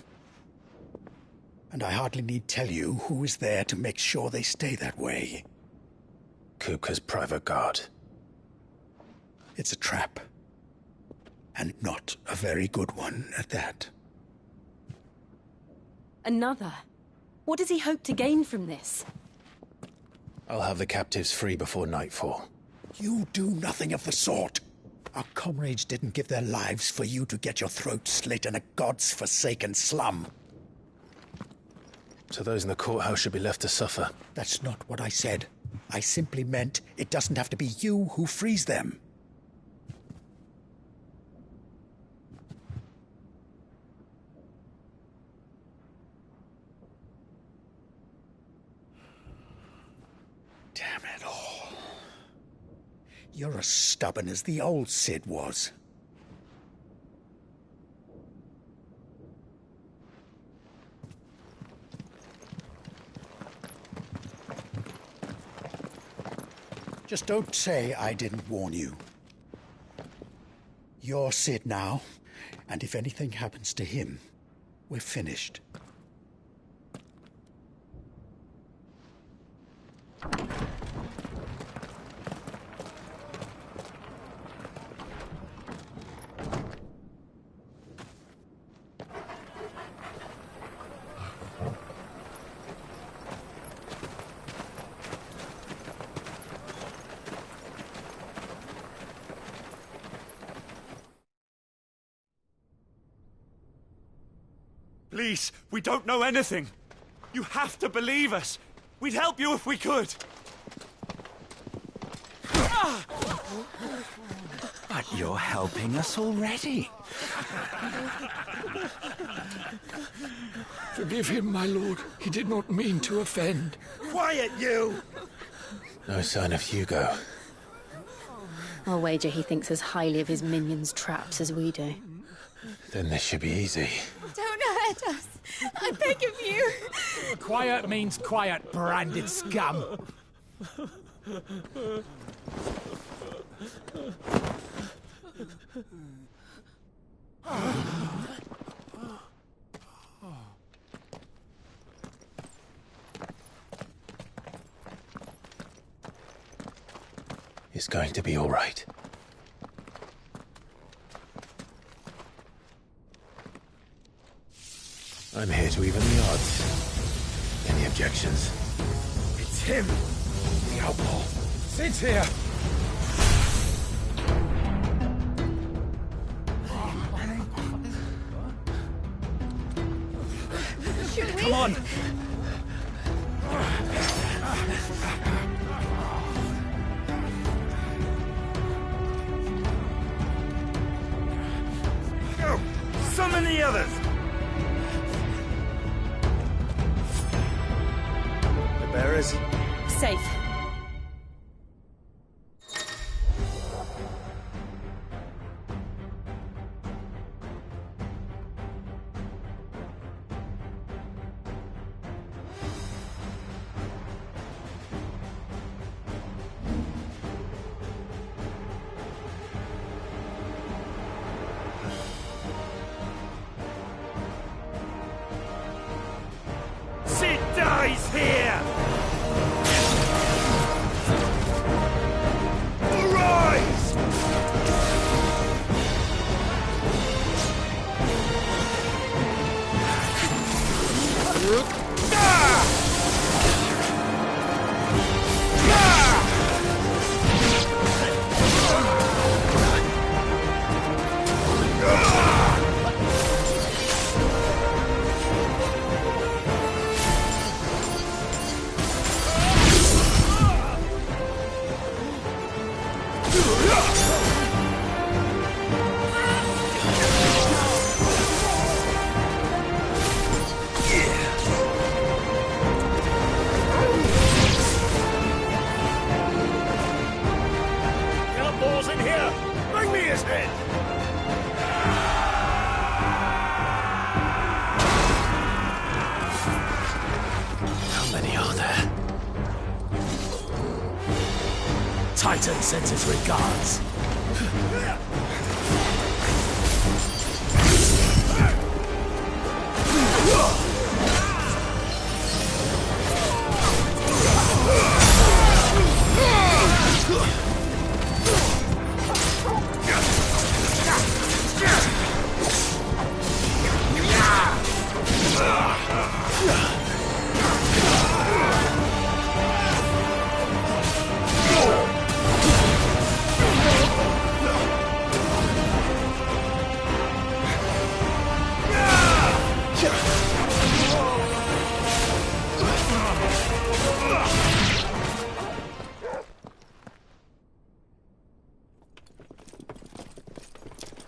And I hardly need tell you who is there to make sure they stay that way. Kupka's private guard. It's a trap. And not a very good one at that. Another? What does he hope to gain from this? I'll have the captives free before nightfall. You do nothing of the sort. Our comrades didn't give their lives for you to get your throat slit in a god's forsaken slum. So those in the courthouse should be left to suffer. That's not what I said. I simply meant it doesn't have to be you who frees them. Damn it all. You're as stubborn as the old Sid was. Just don't say I didn't warn you. You're Sid now, and if anything happens to him, we're finished. Please, we don't know anything. You have to believe us. We'd help you if we could. But you're helping us already. Forgive him, my lord. He did not mean to offend. Quiet, you! No sign of Hugo. I'll wager he thinks as highly of his minions' traps as we do. Then this should be easy. Don't hurt us. I beg of you. Quiet means quiet, branded scum. It's going to be all right. I'm here to even the odds. Any objections? It's him, the outlaw. Sit here. Come on. Go! Summon the others! The bearers? Safe. Sid dies here! Arise! Balls in here! Bring me his head! How many are there? Titan sends his regards.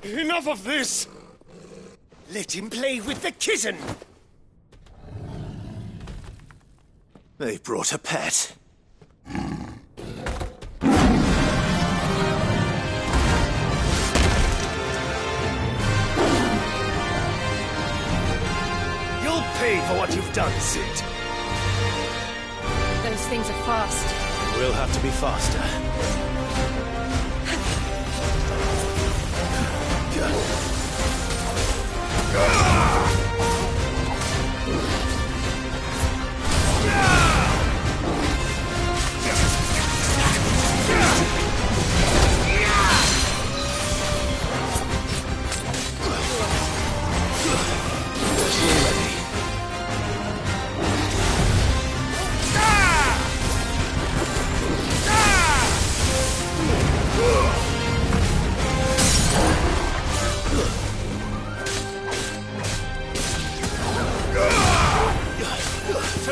Enough of this! Let him play with the kitten! They brought a pet. You'll pay for what you've done, Sid. Those things are fast. We'll have to be faster.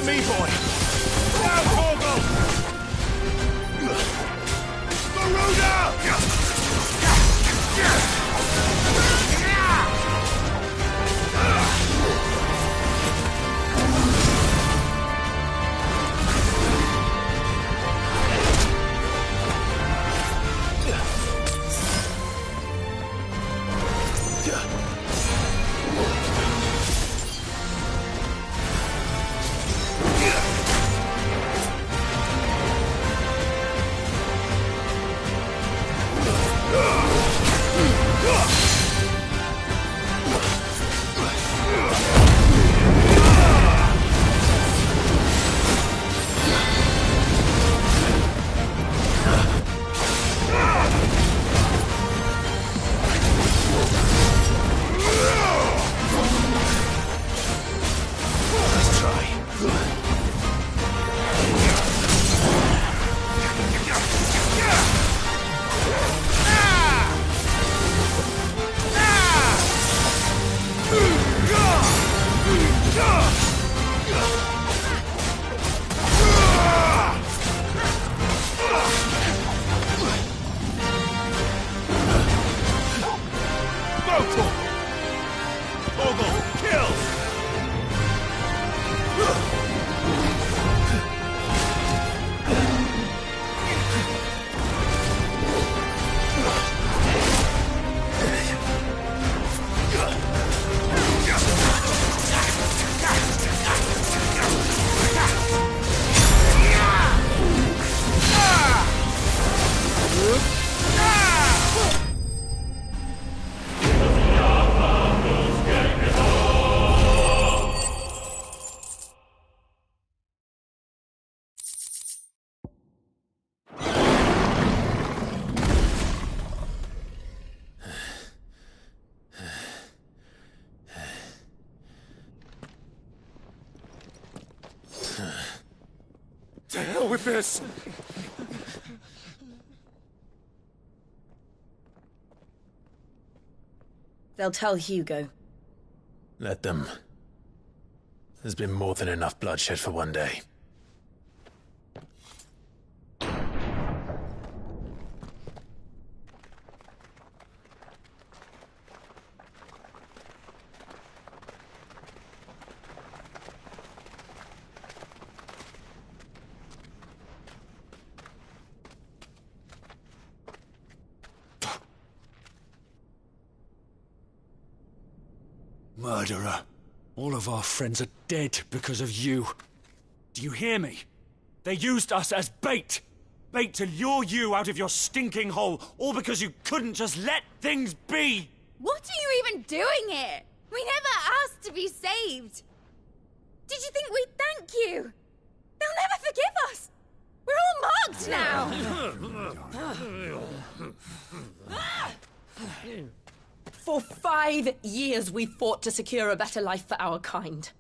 me, boy! Now, Torgal! Garuda! To hell with this! They'll tell Hugo. Let them. There's been more than enough bloodshed for one day. Murderer. All of our friends are dead because of you. Do you hear me? They used us as bait. Bait to lure you out of your stinking hole, all because you couldn't just let things be. What are you even doing here? We never asked to be saved. Did you think we'd thank you? They'll never forgive us. We're all marked now. For 5 years we fought to secure a better life for our kind.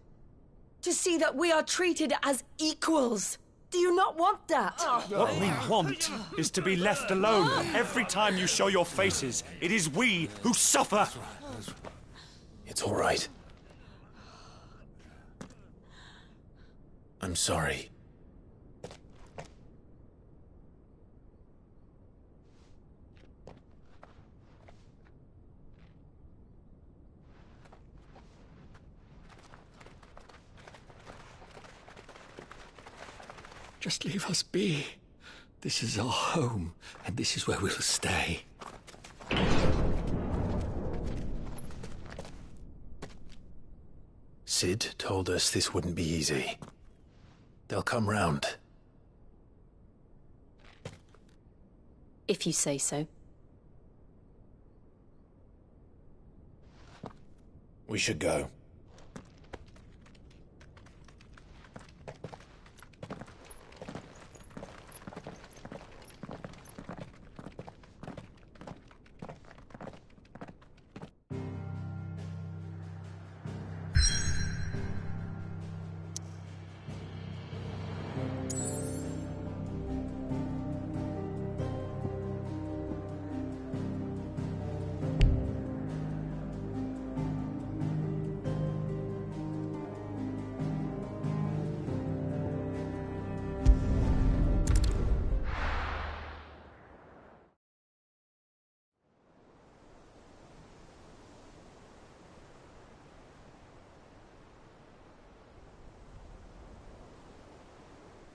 To see that we are treated as equals. Do you not want that? What we want is to be left alone. Every time you show your faces, it is we who suffer. It's all right. I'm sorry. Just leave us be. This is our home, and this is where we'll stay. Sid told us this wouldn't be easy. They'll come round. If you say so. We should go.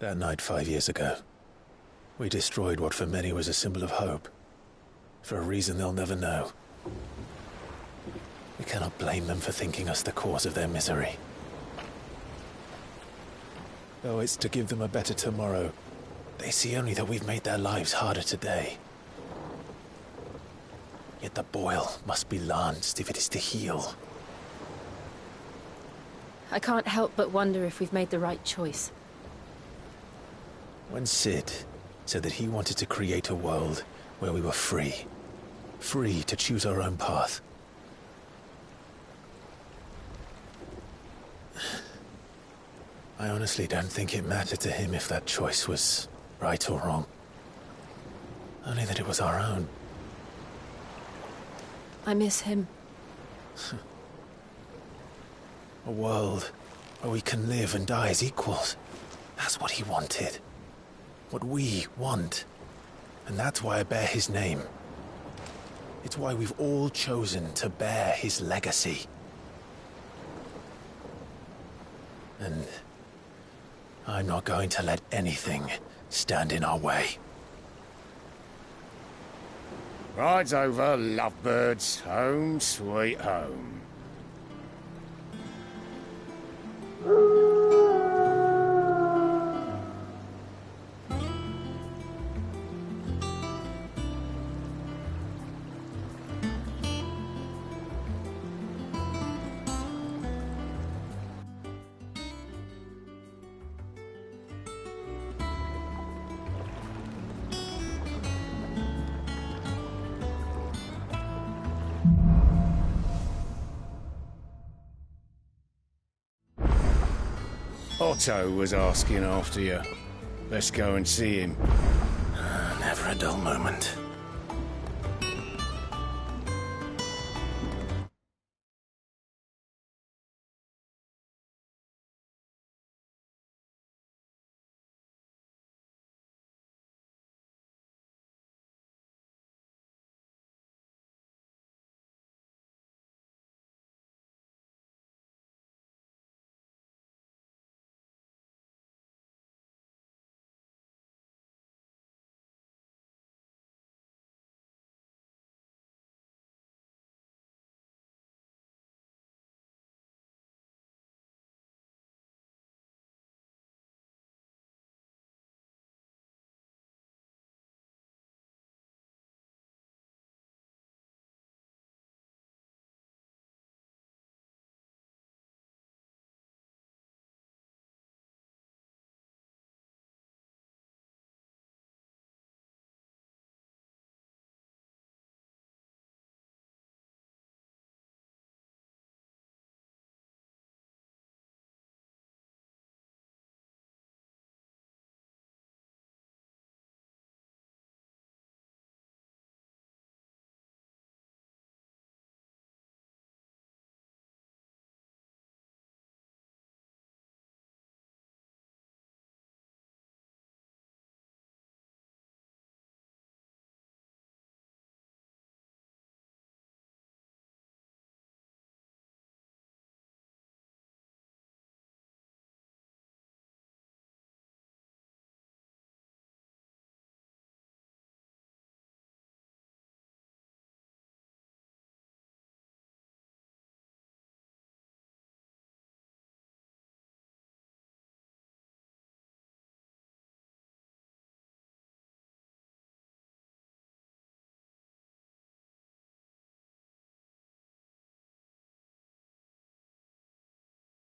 That night 5 years ago, we destroyed what for many was a symbol of hope. For a reason they'll never know. We cannot blame them for thinking us the cause of their misery. Though it's to give them a better tomorrow, they see only that we've made their lives harder today. Yet the boil must be lanced if it is to heal. I can't help but wonder if we've made the right choice. When Sid said that he wanted to create a world where we were free. Free to choose our own path. I honestly don't think it mattered to him if that choice was right or wrong. Only that it was our own. I miss him. A world where we can live and die as equals. That's what he wanted. What we want. And that's why I bear his name. It's why we've all chosen to bear his legacy. And I'm not going to let anything stand in our way. Ride's over, lovebirds. Home sweet home. Otto was asking after you. Let's go and see him. Never a dull moment.